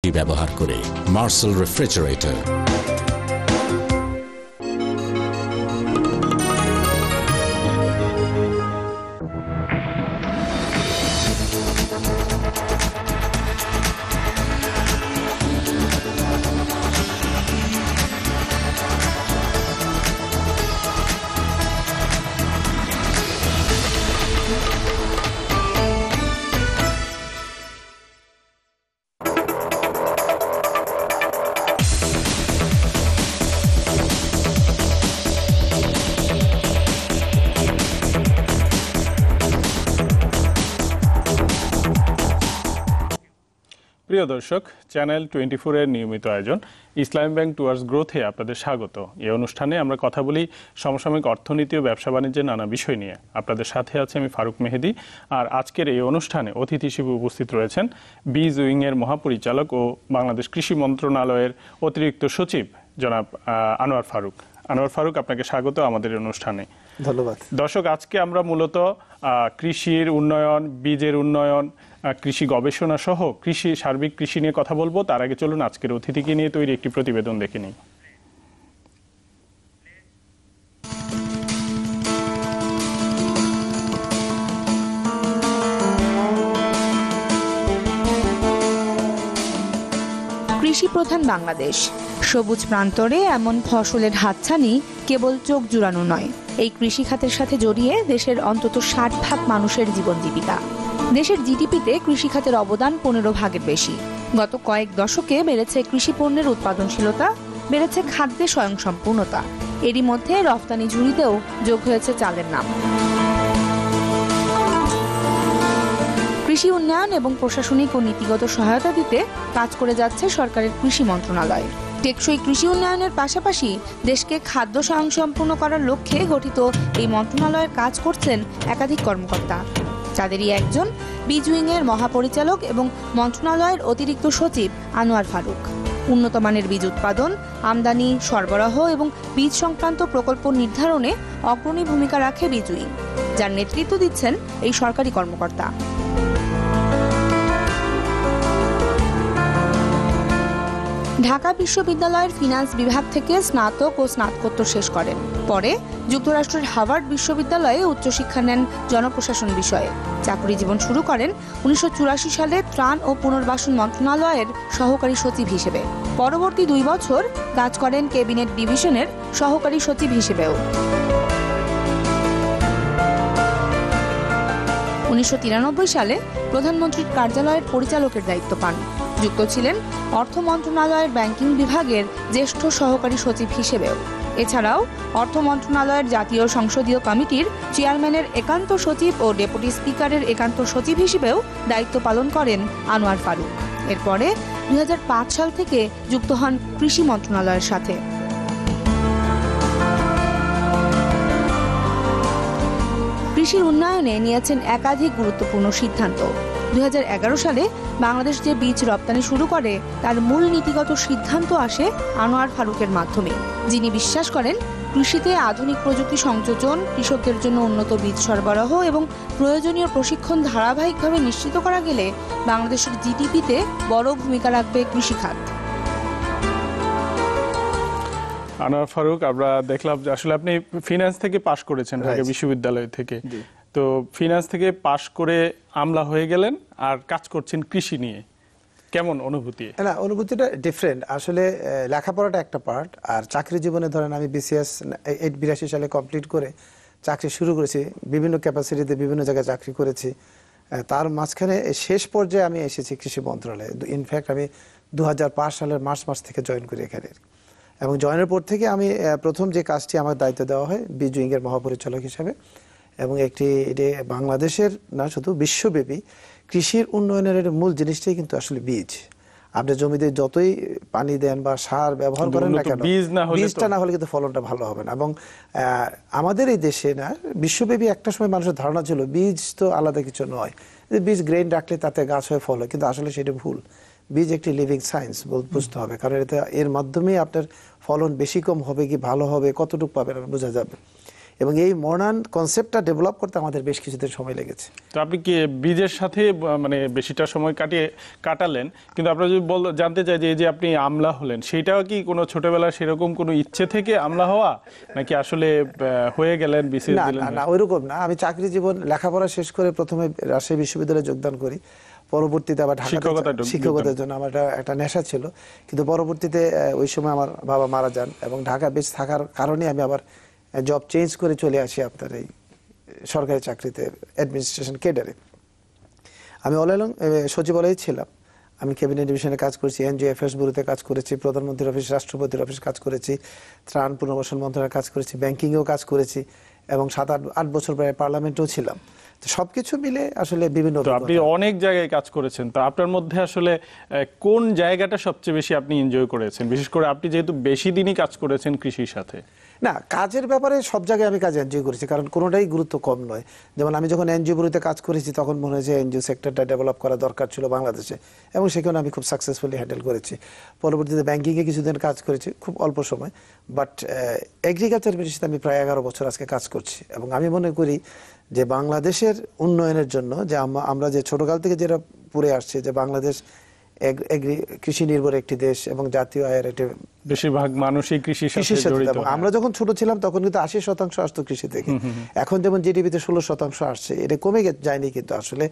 প্রযুক্তি ব্যবহার করে মার্সেল রেফ্রিজারেটর। প্রিয় দর্শক, চ্যানেল 24 এর নিয়মিত আয়োজন ইসলামী ব্যাংক টুয়ার্ডস গ্রোথে আপনাদের স্বাগত। এই অনুষ্ঠানে আমরা কথা বলি সমসাময়িক অর্থনীতি ও ব্যবসা বাণিজ্যের নানা বিষয় নিয়ে। আপনাদের সাথে আছে আমি ফারুক মেহেদি। আর আজকের এই অনুষ্ঠানে অতিথি হিসেবে উপস্থিত রয়েছেন বীজ উইং এর মহাপরিচালক ও বাংলাদেশ কৃষি মন্ত্রণালয়ের অতিরিক্ত সচিব জনাব আনোয়ার ফারুক। আনোয়ার ফারুক, আপনাকে স্বাগত আমাদের অনুষ্ঠানে। ধন্যবাদ। দর্শক, আজকে আমরা মূলত কৃষির উন্নয়ন, বীজের উন্নয়ন, কৃষি গবেষণা সহ সার্বিক কৃষি নিয়ে কথা বলবো। তার আগে চলুন আজকের অতিথিকে নিয়ে তৈরি একটি প্রতিবেদন দেখে নিই। কৃষি প্রধান বাংলাদেশ, সবুজ প্রান্তরে এমন ফসলের হাতছানি কেবল চোখ জুড়ানো নয়, এই কৃষি খাতের সাথে জড়িয়ে দেশের অন্তত 60% মানুষের জীবন জীবিকা। দেশের জিডিপিতে কৃষি খাতের অবদান 15 ভাগের বেশি। গত কয়েক দশকে বেড়েছে কৃষি পণ্যের উৎপাদনশীলতা, বেড়েছে খাদ্যে স্বয়ংসম্পূর্ণতা। এরই মধ্যে রফতানি ঝুড়িতেও যোগ হয়েছে চালের নাম। কৃষি উন্নয়ন এবং প্রশাসনিক ও নীতিগত সহায়তা দিতে কাজ করে যাচ্ছে সরকারের কৃষি মন্ত্রণালয়। টেকসই কৃষি উন্নয়নের পাশাপাশি দেশকে খাদ্য স্বয়ংসম্পূর্ণ করার লক্ষ্যে গঠিত এই মন্ত্রণালয়ের কাজ করছেন একাধিক কর্মকর্তা। তাদেরই একজন বীজ উইং এর মহাপরিচালক এবং মন্ত্রণালয়ের অতিরিক্ত সচিব আনোয়ার ফারুক। উন্নত মানের বীজ উৎপাদন, আমদানি, সরবরাহ এবং বীজ সংক্রান্ত প্রকল্প নির্ধারণে অগ্রণী ভূমিকা রাখে বীজ উইং, যার নেতৃত্ব দিচ্ছেন এই সরকারি কর্মকর্তা। ঢাকা বিশ্ববিদ্যালয়ের ফিন্যান্স বিভাগ থেকে স্নাতক ও স্নাতকোত্তর শেষ করেন। পরে যুক্তরাষ্ট্রের হার্ভার্ড বিশ্ববিদ্যালয়ে উচ্চশিক্ষা নেন জনপ্রশাসন বিষয়ে। চাকরি জীবন শুরু করেন 1984 সালে ত্রাণ ও পুনর্বাসন মন্ত্রণালয়ের সহকারী সচিব হিসেবে। পরবর্তী 2 বছর কাজ করেন ক্যাবিনেট ডিভিশনের সহকারী সচিব হিসেবেও। 1993 সালে প্রধানমন্ত্রীর কার্যালয়ের পরিচালকের দায়িত্ব পান। যুক্ত ছিলেন অর্থ মন্ত্রণালয়ের ব্যাংকিং বিভাগের জ্যেষ্ঠ সহকারী সচিব হিসেবেও। এছাড়াও অর্থ মন্ত্রণালয়ের জাতীয় সংসদীয় কমিটির চেয়ারম্যানের একান্ত সচিব ও ডেপুটি স্পিকারের একান্ত সচিব হিসেবেও দায়িত্ব পালন করেন আনোয়ার ফারুক। এরপরে 2005 সাল থেকে যুক্ত হন কৃষি মন্ত্রণালয়ের সাথে। কৃষির উন্নয়নে নিয়েছেন একাধিক গুরুত্বপূর্ণ সিদ্ধান্ত। 2011 সালে বাংলাদেশ যে বীজ রপ্তানি শুরু করে তার মূল নীতিগত সিদ্ধান্ত আসে আনোয়ার ফারুকের মাধ্যমে, যিনি বিশ্বাস করেন কৃষিতে আধুনিক প্রযুক্তি সংযোজন, কৃষকদের জন্য উন্নত বীজ সরবরাহ এবং প্রয়োজনীয় প্রশিক্ষণ ধারাবাহিকভাবে নিশ্চিত করা গেলে বাংলাদেশের জিডিপিতে বড় ভূমিকা রাখবে কৃষিখাত। আনোয়ার ফারুক, আমরা দেখলাম যে আসলে আপনি ফিন্যান্স থেকে পাশ করেছেন ঢাকা বিশ্ববিদ্যালয় থেকে। তো ফিন্যান্স থেকে পাশ করে আমলা হয়ে গেলেন আর কাজ করছেন কৃষি নিয়ে, কেমন অনুভূতি? না, অনুভূতিটা ডিফারেন্ট। আসলে লেখাপড়াটা একটা পার্ট, আর চাকরি জীবনে ধরেন আমি বিসিএস 82 সালে কমপ্লিট করে চাকরি শুরু করেছি, বিভিন্ন ক্যাপাসিটিতে বিভিন্ন জায়গায় চাকরি করেছি। তার মাঝখানে শেষ পর্যায়ে আমি এসেছি কৃষি মন্ত্রণালয়ে। ইনফ্যাক্ট আমি 2005 সালের মার্চ মাস থেকে জয়েন করি এখানে, এবং জয়েনের পর থেকে আমি প্রথম যে কাজটি আমার দায়িত্ব দেওয়া হয় বীজ উইং এর মহাপরিচালক হিসেবে, এবং এটি বাংলাদেশের না শুধু বিশ্বব্যাপী কৃষির উন্নয়নের মূল জিনিসটাই কিন্তু আসলে বীজ। আপনি জমিতে যতই পানি দেন বা সার ব্যবহার করেন না কেন, বীজটা না হলে কিন্তু ফলনটা ভালো হবে না। এবং আমাদের এই দেশে না, বিশ্বব্যাপী একটা সময় মানুষের ধারণা ছিল বীজ তো আলাদা কিছু নয়, বীজ গ্রেন রাখলে তাতে গাছ হয়ে ফল হয়, কিন্তু আসলে সেটা ভুল। বীজ একটি লিভিং সায়েন্স বুঝতে হবে, কারণ এর মাধ্যমেই আপনার ফলন বেশি কম হবে কি ভালো হবে, কতটুকু পাবেন বোঝা যাবে। এবং এই মডার্ন কনসেপ্টটা ডেভেলপ করতে আমাদের বেশ কিছুদিন সময় লেগেছে। তো আপনি কি বীজের সাথে মানে বেশিটা সময় কাটালেন, কিন্তু আপনারা যদি জানতে চাই যে এই যে আপনি আমলা হলেন, সেটাও কি কোনো ছোটবেলায় সেরকম কোনো ইচ্ছে থেকে আমলা হওয়া, নাকি আসলে হয়ে গেলেন বিসিএস দিলেন? না, ওইরকম না। আমি চাকরি জীবন লেখাপড়া শেষ করে প্রথমে রাজশাহী বিশ্ববিদ্যালয়ে যোগদান করি, পরবর্তীতে আবার শিক্ষকতার জন্য আমার একটা নেশা ছিল, কিন্তু পরবর্তীতে ওই সময় আমার বাবা মারা যান এবং ঢাকা বেঁচে থাকার কারণে আমি আবার জব চেঞ্জ করে চলে আসি আপনার এই সরকারি চাকরিতে, অ্যাডমিনিস্ট্রেশন কেডারে। আমি অল অ্যালং সচিবালয়ে ছিলাম। আমি ক্যাবিনেট ডিভিশনে কাজ করেছি, এনজিও অ্যাফেয়ার্স ব্যুরোতে কাজ করেছি, প্রধানমন্ত্রীর অফিস, রাষ্ট্রপতির অফিস কাজ করেছি, ত্রাণ পুনর্বাসন মন্ত্রণালয়ে কাজ করেছি, ব্যাংকিংয়েও কাজ করেছি এবং 7-8 বছর প্রায় পার্লামেন্টেও ছিলাম। তো সবকিছু মিলে আসলে বিভিন্ন, আপনি অনেক জায়গায় কাজ করেছেন, তো আপনার মধ্যে আসলে কোন জায়গাটা সবচেয়ে বেশি আপনি এনজয় করেছেন? বিশেষ করে আপনি যেহেতু বেশি দিনই কাজ করেছেন কৃষির সাথে। না, কাজের ব্যাপারে সব জায়গায় আমি কাজ এনজয় করেছি, কারণ কোনোটাই গুরুত্ব কম নয়। যেমন আমি যখন এনজিও ব্যুরোতে কাজ করেছি তখন মনে হয়েছে এনজিও সেক্টরটা ডেভেলপ করা দরকার ছিল বাংলাদেশে, এবং সেখানে আমি খুব সাকসেসফুলি হ্যান্ডেল করেছি। পরবর্তীতে ব্যাংকিংয়ে কিছুদিন কাজ করেছি, খুব অল্প সময়, বাট এগ্রিকালচার মিনিস্ট্রিতে আমি প্রায় 11 বছর আজকে কাজ করছি। এবং আমি মনে করি যে বাংলাদেশের উন্নয়নের জন্য, যে আমরা যে ছোটকাল থেকে যেটা পড়ে আসছে যে বাংলাদেশ কৃষি নির্ভর একটি দেশ এবং জাতীয় আয়ের একটি বেশিরভাগ মানুষই কৃষির সাথে জড়িত। আমরা যখন ছোট ছিলাম তখন কিন্তু 80% আসতো কৃষি থেকে। এখন যেমন জিডিপিতে 16% আসছে, এটা কমে যায়নি, কিন্তু আসলে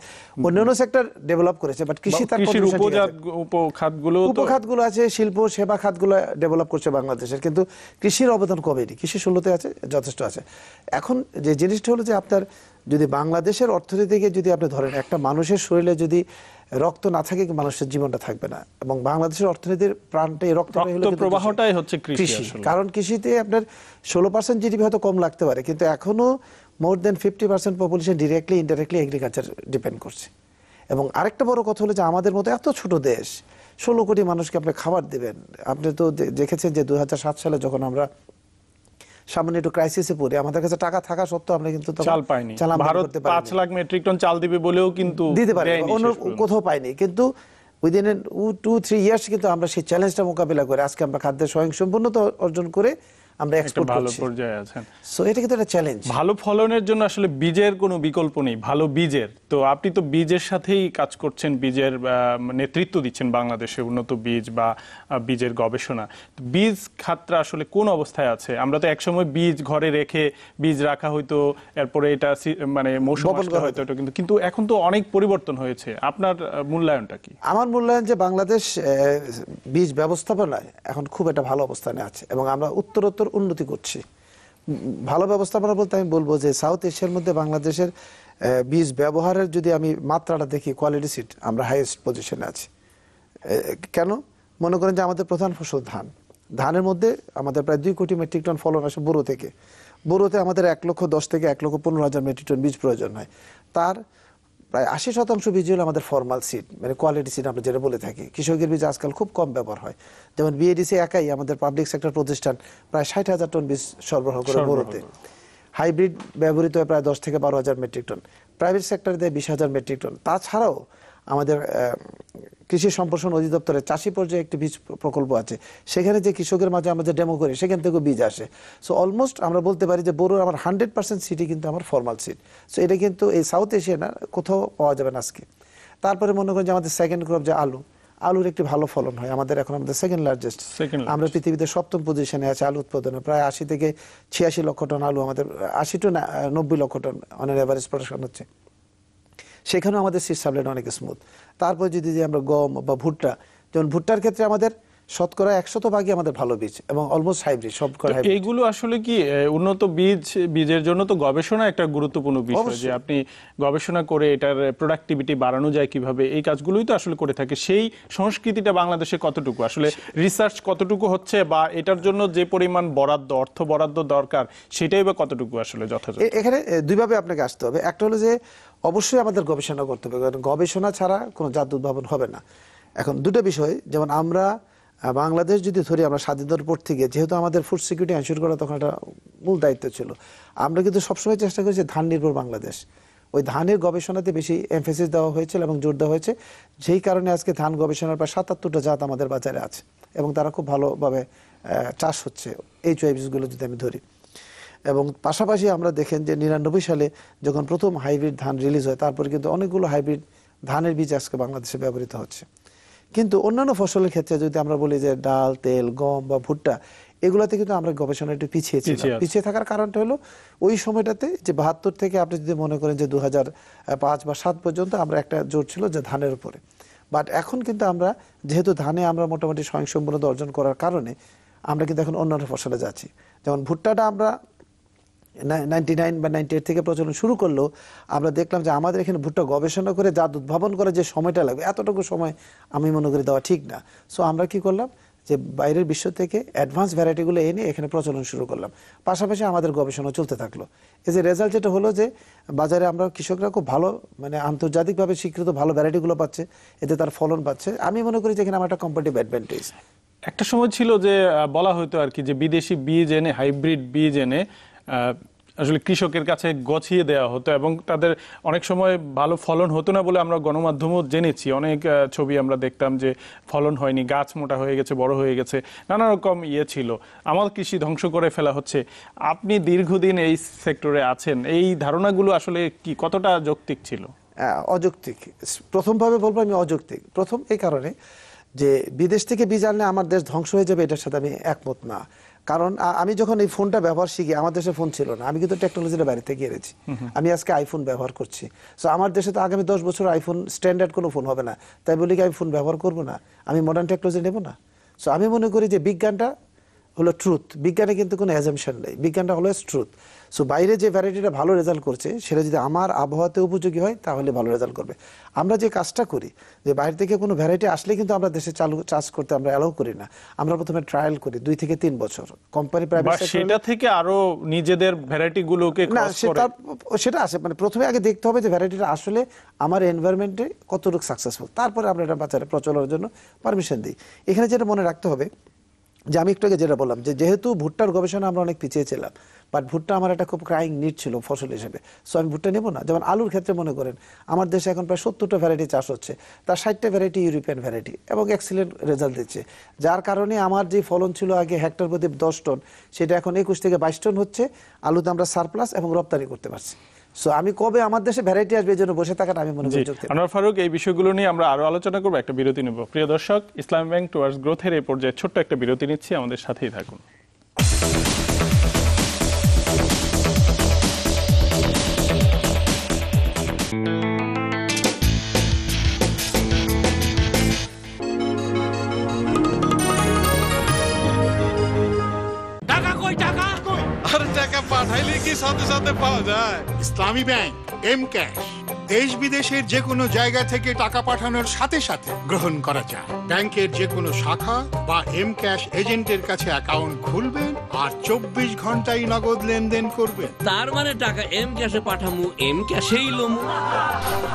অন্যান্য সেক্টর ডেভেলপ করেছে, বাট কৃষি তার উপখাতগুলো আছে, শিল্প সেবা খাতগুলো ডেভেলপ করছে বাংলাদেশের, কিন্তু কৃষির অবদান কমেনি। কৃষি 16তে আছে, যথেষ্ট আছে। এখন যে জিনিসটা হলো যে আপনার যদি বাংলাদেশের অর্থনীতিকে যদি আপনি ধরেন, একটা মানুষের শরীরে যদি রক্ত না থাকে মানুষের জীবনটা থাকবে না, এবং বাংলাদেশের অর্থনীতির প্রাণটাই রক্ত প্রবাহটাই হচ্ছে কৃষি। কারণ কৃষিতে আপনার 16% জিডিপি হয়তো কম লাগতে পারে, কিন্তু এখনো মোর দেন 50% population directly indirectly agriculture depend করছে। এবং আরেকটা বড় কথা হলো যে আমাদের মতো এত ছোট দেশ, 16 কোটি মানুষকে আপনি খাবার দেবেন। আপনি তো দেখেছেন যে 2007 সালে যখন আমরা সামান্য একটু ক্রাইসিসে পড়ে, আমাদের কাছে টাকা থাকা সত্ত্বেও আমরা কিন্তু চাল পাইনি। ভারত 5 লাখ মেট্রিক টন চাল দিবে বলেও কিন্তু দিতে পারে, অন্য কোথাও পাইনি। কিন্তু উইদিন 2-3 ইয়ার্স কিন্তু আমরা সেই চ্যালেঞ্জটা মোকাবিলা করে আজকে আমরা খাদ্যের স্বয়ংসম্পূর্ণতা অর্জন করে আমরা এক্সপোর্ট করছি। ভালো পর্যায়ে আছেন। সো এটা কিন্তু একটা চ্যালেঞ্জ। ভালো ফলনের জন্য আসলে বীজের কোনো বিকল্প নেই, ভালো বীজের। তো আপনি তো বীজের সাথেই কাজ করছেন, বীজের নেতৃত্ব দিচ্ছেন বাংলাদেশে, উন্নত বীজ বা বীজের গবেষণা। বীজ খাতটা আসলে কোন অবস্থায় আছে? আমরা তো একসময় বীজ ঘরে রেখে বীজ রাখা হয়তো, এরপরে এটা মানে মৌসুম আসলে হয়তো, কিন্তু এখন তো অনেক পরিবর্তন হয়েছে। আপনার মূল্যায়নটা কি? আমার মূল্যায়ন যে বাংলাদেশ বীজ ব্যবস্থাপনায় এখন খুব একটা ভালো অবস্থানে আছে, এবং আমরা উত্তরোত্তর উন্নতি করছি। ভালো ব্যবস্থাপনা বলতে আমি বলবো যে সাউথ এশিয়ার মধ্যে বাংলাদেশের বীজ ব্যবহারের যদি আমি মাত্রাটা দেখি, কোয়ালিটি সিট আমরা হাইয়েস্ট পজিশনে আছি। কেন? মনে করেন যে আমাদের প্রধান ফসল ধান, ধানের মধ্যে আমাদের প্রায় 2 কোটি মেট্রিক টন ফলন আসে বোরো থেকে। বোরোতে আমাদের 1,10,000 থেকে 1,15,000 মেট্রিক টন বীজ প্রয়োজন হয়। তার প্রায় 80% বীজ হলো আমাদের ফর্মাল সিড, মানে কোয়ালিটি সিড আমরা যেটা বলে থাকি। কৃষকের বীজ আজকাল খুব কম ব্যবহার হয়। যেমন বিএডিসি একাই আমাদের পাবলিক সেক্টর প্রতিষ্ঠান প্রায় 60,000 টন বীজ সরবরাহ করে বোরোতে। হাইব্রিড ব্যবহৃত হয় প্রায় 10 থেকে 12,000 মেট্রিক টন। প্রাইভেট সেক্টরে দেয় 20,000 মেট্রিক টন। তাছাড়াও আমাদের কৃষি সম্প্রসারণ অধিদপ্তরের চাষি পর্যায়ে একটি বীজ প্রকল্প আছে, সেখানে যে কৃষকের মাঝে আমাদের ডেমো করি, সেখান থেকেও বীজ আসে। সো অলমোস্ট আমরা বলতে পারি যে বোরোর আমার 100% সিডই কিন্তু আমার ফর্মাল সিড। সো এটা কিন্তু এই সাউথ এশিয়া না, কোথাও পাওয়া যাবে না আজকে। তারপরে মনে করেন যে আমাদের সেকেন্ড ক্রপ যে আলুর একটি ভালো ফলন হয় আমাদের, এখন আমাদের সেকেন্ড লার্জেস্ট। আমরা পৃথিবীতে 7ম পজিশনে আছে আলু উৎপাদনে, প্রায় 80 থেকে 86 লক্ষ টন আলু, আমাদের 80 to 90 লক্ষ টন অন এভারেজ প্রোডাকশন হচ্ছে। সেখানেও আমাদের সিড সাপ্লাইটা অনেক স্মুথ। তারপর যদি আমরা গম বা ভুট্টা, যেমন ভুট্টার ক্ষেত্রে আমাদের 100% আমাদের ভালো বীজ এবং অলমোস্ট হাইব্রিড সবকটা। এইগুলো আসলে কি উন্নত বীজের জন্য তো গবেষণা একটা গুরুত্বপূর্ণ বিষয়, যে আপনি গবেষণা করে এটার প্রোডাক্টিভিটি বাড়ানো যায় কিভাবে, এই কাজগুলোই তো আসলে করে থাকে। সেই সংস্কৃতিটা বাংলাদেশে কতটুকু আসলে রিসার্চ কতটুকু হচ্ছে, বা এটার জন্য যে পরিমাণ অর্থ বরাদ্দ দরকার সেটাই বা কতটুকু আসলে যথাযথ? এখানে দুইভাবে আপনাকে আসতে হবে। একটা হলো যে অবশ্যই আমাদের গবেষণা করতে হবে, কারণ গবেষণা ছাড়া কোনো জাত উদ্ভাবন হবে না। এখন দুটো বিষয়, যেমন আমরা বাংলাদেশ যদি ধরি, আমরা স্বাধীনতার পর থেকে যেহেতু আমাদের ফুড সিকিউরিটি এনশিওর করা তখন একটা মূল দায়িত্ব ছিল, আমরা কিন্তু সবসময় চেষ্টা করেছি ধান নির্ভর বাংলাদেশ। ওই ধানের গবেষণাতে বেশি এমফেসিস দেওয়া হয়েছিল এবং জোর দেওয়া হয়েছে, যেই কারণে আজকে ধান গবেষণার প্রায় 77টা জাত আমাদের বাজারে আছে এবং তারা খুব ভালোভাবে চাষ হচ্ছে, এই চয়েসগুলো যদি আমি ধরি। এবং পাশাপাশি আমরা দেখেন যে 99 সালে যখন প্রথম হাইব্রিড ধান রিলিজ হয়, তারপরে কিন্তু অনেকগুলো হাইব্রিড ধানের বীজ আজকে বাংলাদেশে ব্যবহৃত হচ্ছে। কিন্তু অন্যান্য ফসলের ক্ষেত্রে যদি আমরা বলি যে ডাল, তেল, গম বা ভুট্টা, এগুলাতে কিন্তু আমরা গবেষণা একটু পিছিয়ে থাকার কারণটা হলো ওই সময়টাতে যে 72 থেকে আপনি যদি মনে করেন যে 2005 বা 7 পর্যন্ত আমরা একটা জোর ছিল যে ধানের উপরে। বাট এখন কিন্তু আমরা যেহেতু ধানে আমরা মোটামুটি স্বয়ংসম্পূর্ণতা অর্জন করার কারণে আমরা কিন্তু এখন অন্যান্য ফসলে যাচ্ছি। যেমন ভুট্টাটা আমরা 99 বা 98 থেকে প্রচলন শুরু করলেও আমরা দেখলাম যে আমাদের এখানে ভুট্টা গবেষণা করে জাত উদ্ভাবন করে যে সময়টা লাগবে, এতটুকু সময় আমি মনে করি দেওয়া ঠিক না। সো আমরা কি করলাম যে বাইরের বিশ্ব থেকে অ্যাডভান্স ভ্যারাইটিগুলো এনে এখানে প্রচলন শুরু করলাম, পাশাপাশি আমাদের গবেষণা চলতে থাকলো। এই যে রেজাল্ট যেটা হলো যে বাজারে আমরা কৃষকরা খুব ভালো মানে আন্তর্জাতিকভাবে স্বীকৃত ভালো ভ্যারাইটিগুলো পাচ্ছে, এতে তার ফলন পাচ্ছে। আমি মনে করি যে এখানে আমার একটা কম্পারেটিভ অ্যাডভান্টেজ। একটা সময় ছিল যে বলা হতো আর কি যে বিদেশি বীজ এনে, হাইব্রিড বীজ এনে আসলে কৃষকের কাছে গছিয়ে দেওয়া হতো এবং তাদের অনেক সময় ভালো ফলন হতো না বলে আমরা গণমাধ্যমেও জেনেছি। অনেক ছবি আমরা দেখতাম যে ফলন হয়নি, গাছ মোটা হয়ে গেছে, বড় হয়ে গেছে, নানা রকম ছিল, আমার কৃষি ধ্বংস করে ফেলা হচ্ছে। আপনি দীর্ঘদিন এই সেক্টরে আছেন, এই ধারণাগুলো আসলে কি কতটা যৌক্তিক ছিল? অযৌক্তিক। প্রথমভাবে বলবো আমি অযৌক্তিক। প্রথম এই কারণে যে বিদেশ থেকে বীজ আনলে আমার দেশ ধ্বংস হয়ে যাবে, এটার সাথে আমি একমত না। কারণ আমি যখন এই ফোনটা ব্যবহার শিখি, আমার দেশে ফোন ছিল না, আমি কিন্তু টেকনোলজিটা বাইরে থেকে এনেছি। আমি আজকে আইফোন ব্যবহার করছি। সো আমার দেশে তো আগামী 10 বছর আইফোন স্ট্যান্ডার্ড কোনো ফোন হবে না, তাই বলি কি আমি ফোন ব্যবহার করবো না, আমি মডার্ন টেকনোলজি নেব না? সো আমি মনে করি যে বিজ্ঞানটা হলো ট্রুথ, বিজ্ঞানে কিন্তু কোনো অ্যাজাম্পশন নেই, বিজ্ঞানটা হলো ট্রুথ। সো বাইরে যে ভ্যারাইটিটা ভালো রেজাল্ট করছে সেটা যদি আমার আবহাওয়াতে উপযোগী হয় তাহলে ভালো রেজাল্ট করবে। আমরা যে কাজটা করি যে বাইরে থেকে কোনো ভ্যারাইটি আসলে কিন্তু আমরা দেশে চাষ করতে আমরা অ্যালাউ করি না। আমরা প্রথমে ট্রায়াল করি 2 থেকে 3 বছর, কোম্পানি প্রাইভেট সেটা থেকে আরো নিজেদের ভ্যারাইটি গুলোকে না সেটা আছে মানে প্রথমে আগে দেখতে হবে যে ভ্যারাইটিটা আসলে আমার এনভায়রনমেন্টে কতটুকু সাকসেসফুল, তারপরে আমরা এটা বাজারে প্রচলনের জন্য পারমিশন দিই। এখানে যেটা মনে রাখতে হবে যে আমি একটু আগে যেটা বললাম যে যেহেতু ভুট্টার গবেষণা আমরা অনেক পিছিয়ে ছিলাম, বাট ভুট্টা আমার একটা খুব ক্রাইং নিড ছিল ফসল হিসেবে, সো আমি ভুট্টা নেব না। যেমন আলুর ক্ষেত্রে মনে করেন আমার দেশে এখন প্রায় 70টা ভ্যারাইটি চাষ হচ্ছে, তার 60টা ভ্যারাইটি ইউরোপিয়ান ভ্যারাইটি এবং এক্সিলেন্ট রেজাল্ট দিচ্ছে, যার কারণে আমার যে ফলন ছিল আগে হেক্টর প্রতি 10 টন, সেটা এখন 21 থেকে 22 টন হচ্ছে। আলুতে আমরা সারপ্লাস এবং রপ্তানি করতে পারছি। সো আমি কবে আমার দেশে ভ্যারাইটি আসবে এই জন্য বসে থাকাটা আমি মনে করি যুক্তি। আনোয়ার ফারুক, এই বিষয়গুলো নিয়ে আমরা আরো আলোচনা করব, একটা বিরতি নেব। প্রিয় দর্শক, ইসলামী ব্যাংক টুয়ার্ডস গ্রোথের এই পর্যায়ে ছোট্ট একটা বিরতি নিচ্ছি, আমাদের সাথেই থাকুন। টাকা পাঠাইলে কি সাথে সাথে পাওয়া যায়? ইসলামী ব্যাংক এম ক্যাশ দেশ বিদেশের যে কোনো জায়গা থেকে টাকা পাঠানোর সাথে সাথে গ্রহণ করা যায়। ব্যাংকের যে কোনো শাখা বা এম ক্যাশ এজেন্টের কাছে অ্যাকাউন্ট খুলবেন আর 24 ঘন্টায় নগদ লেনদেন করবেন। তার মানে টাকা এম ক্যাশে পাঠামু, এম ক্যাশেই লমু।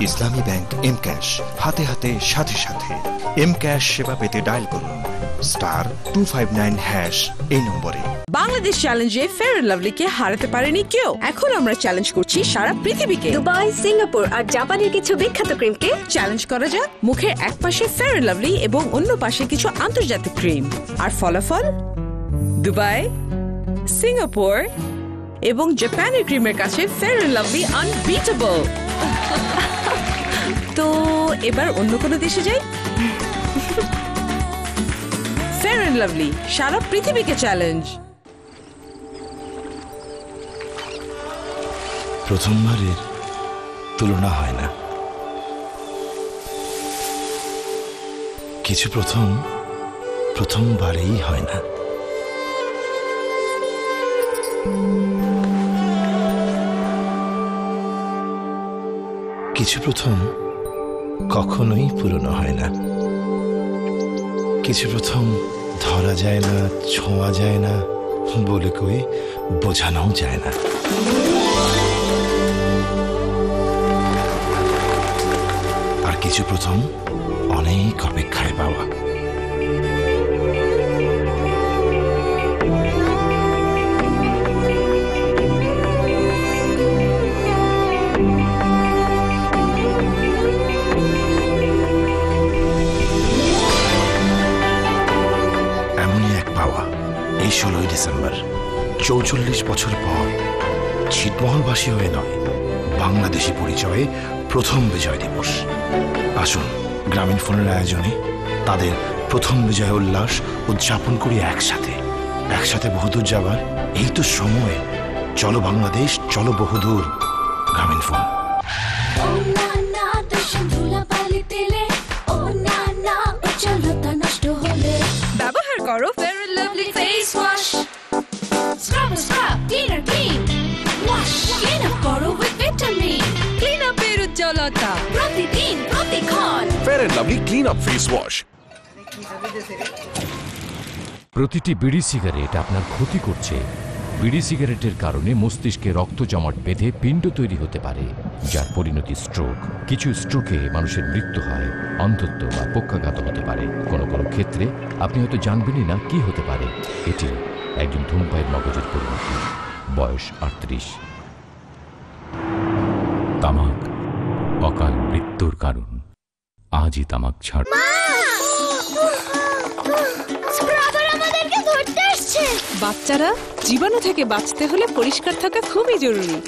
ইসলামী ব্যাংক এম ক্যাশ, হাতে হাতে সাথে সাথে। এম ক্যাশ সেবা পেতে ডায়াল করুন *259# এই নম্বরে। বাংলাদেশ চ্যালেঞ্জে ফেয়ার এন্ড লাভলিকে হারাতে পারেনি কেউ। এখন আমরা চ্যালেঞ্জ করছি সারা পৃথিবীকে। দুবাই, সিঙ্গাপুর আর জাপানের কিছু বিখ্যাত ক্রিমকে চ্যালেঞ্জ করা যাক। মুখের এক পাশে ফেয়ার এন্ড লাভলি এবং অন্য পাশে কিছু আন্তর্জাতিক ক্রিম, আর ফলাফল দুবাই, সিঙ্গাপুর এবং জাপানের ক্রিমের কাছে ফেয়ার এন্ড লাভলি আনবিটেবল। তো এবার অন্য কোনো দেশে যাই। ফেয়ার এন্ড লাভলি সারা পৃথিবীকে চ্যালেঞ্জ। প্রথমবারের তুলনা হয় না, কিছু প্রথমবারেই হয় না। কিছু প্রথম কখনোই পুরনো হয় না। কিছু প্রথম ধরা যায় না, ছোঁয়া যায় না, বলে কই বোঝানোও যায় না। আর কিছু প্রথম অনেক অপেক্ষায় পাওয়া। এমনই এক পাওয়া এই 16ই ডিসেম্বর ৪৪ বছর পর ছিটমহলবাসী হয়ে নয়, বাংলাদেশি পরিচয়ে প্রথম বিজয় দিবস। আসুন গ্রামীণ ফোনের আয়োজনে তাদের প্রথম বিজয় উল্লাস উদযাপন করি একসাথে। একসাথে বহুদূর যাবার এই তো সময়। চলো বাংলাদেশ, চলো বহুদূর। গ্রামীণ ফোন। ব্যবহার করো Fair and Lovely face wash. Scrub scrub cleaner clean wash, clean up করো উইথ ভিটামিন। ক্লিন আপের উজ্জ্বলতা প্রতিদিন প্রতিক্ষণ। Fair and Lovely clean up face wash. প্রতিটি বিড়ি সিগারেট আপনার ক্ষতি করছে। বিড়ি সিগারেটের কারণে মস্তিষ্কে রক্ত জমাট বেঁধে পিণ্ড তৈরি হতে পারে, যার পরিণতি স্ট্রোক। কিছু স্ট্রোকে মানুষের মৃত্যু হয়, অন্ধত্ব বা পক্ষাঘাত হতে পারে। কোনো কোনো ক্ষেত্রে আপনি হয়তো জানবেনই না কি হতে পারে। এটি একজন ধূমপায়ীর মগজের পরিণতি। বয়স 38। তামাক অকাল মৃত্যুর কারণ। আজই তামাক ছাড়। বাচ্চারা, জীবাণু থেকে বাঁচতে হলে পরিষ্কার থাকা খুবই জরুরি।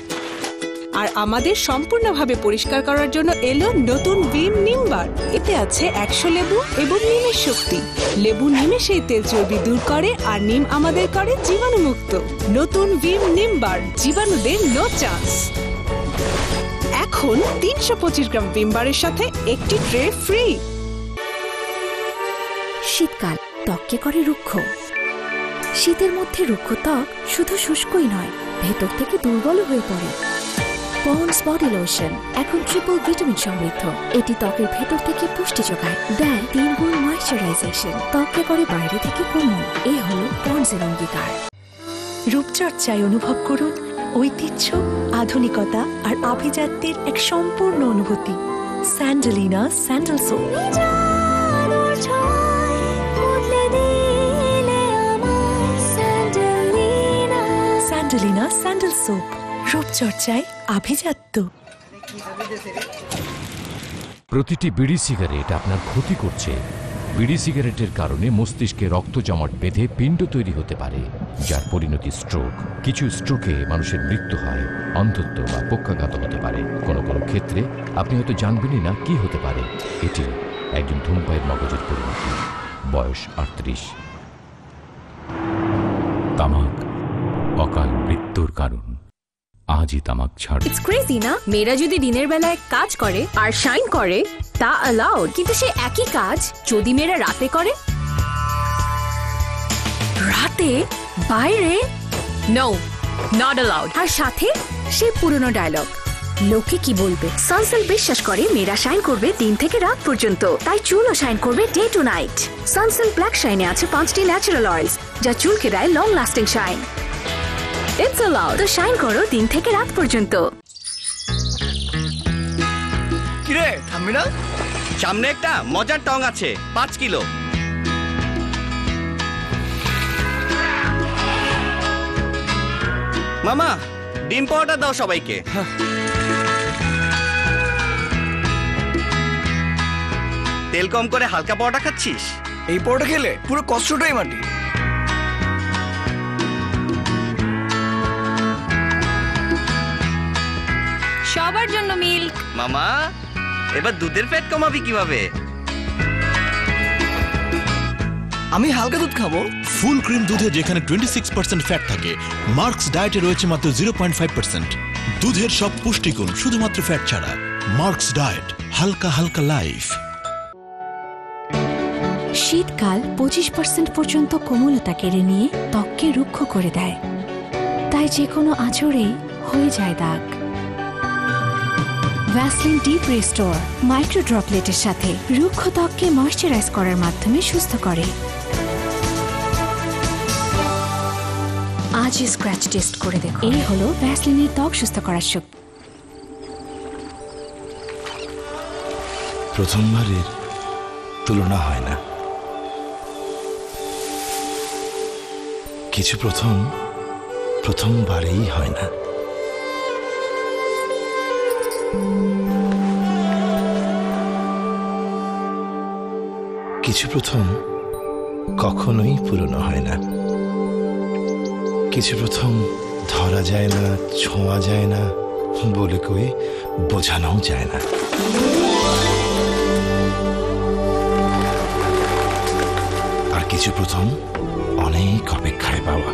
আর আমাদের সম্পূর্ণভাবে পরিষ্কার করার জন্য এলো নতুন ভিম নিম বার। এতে আছে 100 লেবু এবং নিমের শক্তি। লেবু নিমেষেই তেল চর্বি দূর করে, আর নিম আমাদের করে জীবাণুমুক্ত। নতুন ভিম নিম বার, জীবাণুদের নো চান্স। এখন 325 গ্রাম ভিম বারের সাথে একটি ট্রে ফ্রি। শীতকাল ত্বককে করে রুক্ষ। শীতের মধ্যে রুক্ষ ত্বক শুধু শুষ্কই নয়, ভেতর থেকে দুর্বল হয়ে পড়ে। পন্ডস বডি লোশন এখন ট্রিপল ভিটামিন সমৃদ্ধ। এটি ত্বকের ভেতর থেকে পুষ্টি যোগায়, দেয় 3 গুণ ময়েশ্চারাইজেশন। ত্বককে করে বাইরে থেকে কোমল। এই হলো পন্ডসের অঙ্গীকার। রূপচর্চায় অনুভব করুন ঐতিহ্য, আধুনিকতা আর আভিজাত্যের এক সম্পূর্ণ অনুভূতি। Sandalina sandal soap. Sandalina sandal soap, রূপচর্চায় আভিজাত্য। প্রতিটি বিড়ি সিগারেট আপনার ক্ষতি করছে। বিড়ি সিগারেটের কারণে মস্তিষ্কে রক্ত জমাট বেঁধে পিণ্ড তৈরি হতে পারে, যার পরিণতি স্ট্রোক। কিছু স্ট্রোকে মানুষের মৃত্যু হয়, অন্ধত্ব বা পক্ষাঘাত হতে পারে। কোনো কোনো ক্ষেত্রে আপনি হয়তো জানবেনই না কি হতে পারে। এটি একজন ধূমপায়ীর মগজের পরিণতি। বয়স 38। তামাক অকাল মৃত্যুর কারণ। আজই তামাক ছাড়। ইটস ক্রেজি না? মেয়েরা যদি দিনের বেলায় কাজ করে আর শাইন করে তা অ্যালাউড, কিন্তু সে একই কাজ যদি মেয়েরা রাতে করে, রাতে বাইরে, নো, নট অ্যালাউড। আর সাথে সেই পুরনো ডায়লগ, লোকে কি বলবে। সানসিল্ক বিশ্বাস করে মেয়েরা শাইন করবে দিন থেকে রাত পর্যন্ত, তাই চুলও শাইন করবে day to night. Sunsilk black শাইনে আছে 5টি ন্যাচারাল অয়েলস, যা চুলকে দেয় long lasting shine. It's allowed, তো শাইন করো দিন থেকে রাত পর্যন্ত। কিরে থামবি না? সামনে একটা মজার টং আছে, 5 কিলো। মামা, ডিম পাওয়াটা দাও সবাইকে। তেল কম করে হালকা পাওয়াটা খাচ্ছিস? এই পাওয়াটা খেলে পুরো কষ্টটাই মাটি। সবার জন্য মিল্ক। মামা, এবার দুধের ফ্যাট কমাবি কিভাবে? আমি হালকা দুধ খাবো। ফুল ক্রিম দুধে যেখানে 26% ফ্যাট থাকে, মার্কস ডায়েটে রয়েছে মাত্র 0.5%। দুধের সব পুষ্টিগুণ শুধুমাত্র ফ্যাট ছাড়া। মার্কস ডায়েট, হালকা হালকা লাইফ। শীতকাল 25% পর্যন্ত কোমলতা কেড়ে নিয়ে ত্বককে রুক্ষ করে দেয়, তাই যে কোনো আঁচড়েই হয়ে যায় দাগ। ভ্যাসলিন ডিপ রিস্টোর মাইক্রো ড্রপলেটের সাথে রুক্ষ ত্বককে ময়েশ্চারাইজ করার মাধ্যমে সুস্থ করে। আজই স্ক্র্যাচ টেস্ট করে দেখো। এই হলো ভ্যাসলিনের ত্বক সুস্থ করার শক্তি। প্রথমবারের তুলনা হয় না। কিছু প্রথমবারেই হয় না। কিছু প্রথম কখনোই পুরনো হয় না। কিছু প্রথম ধরা যায় না, ছোঁয়া যায় না, বলে কয়ে বোঝানোও যায় না। আর কিছু প্রথম অনেক অপেক্ষায় পাওয়া।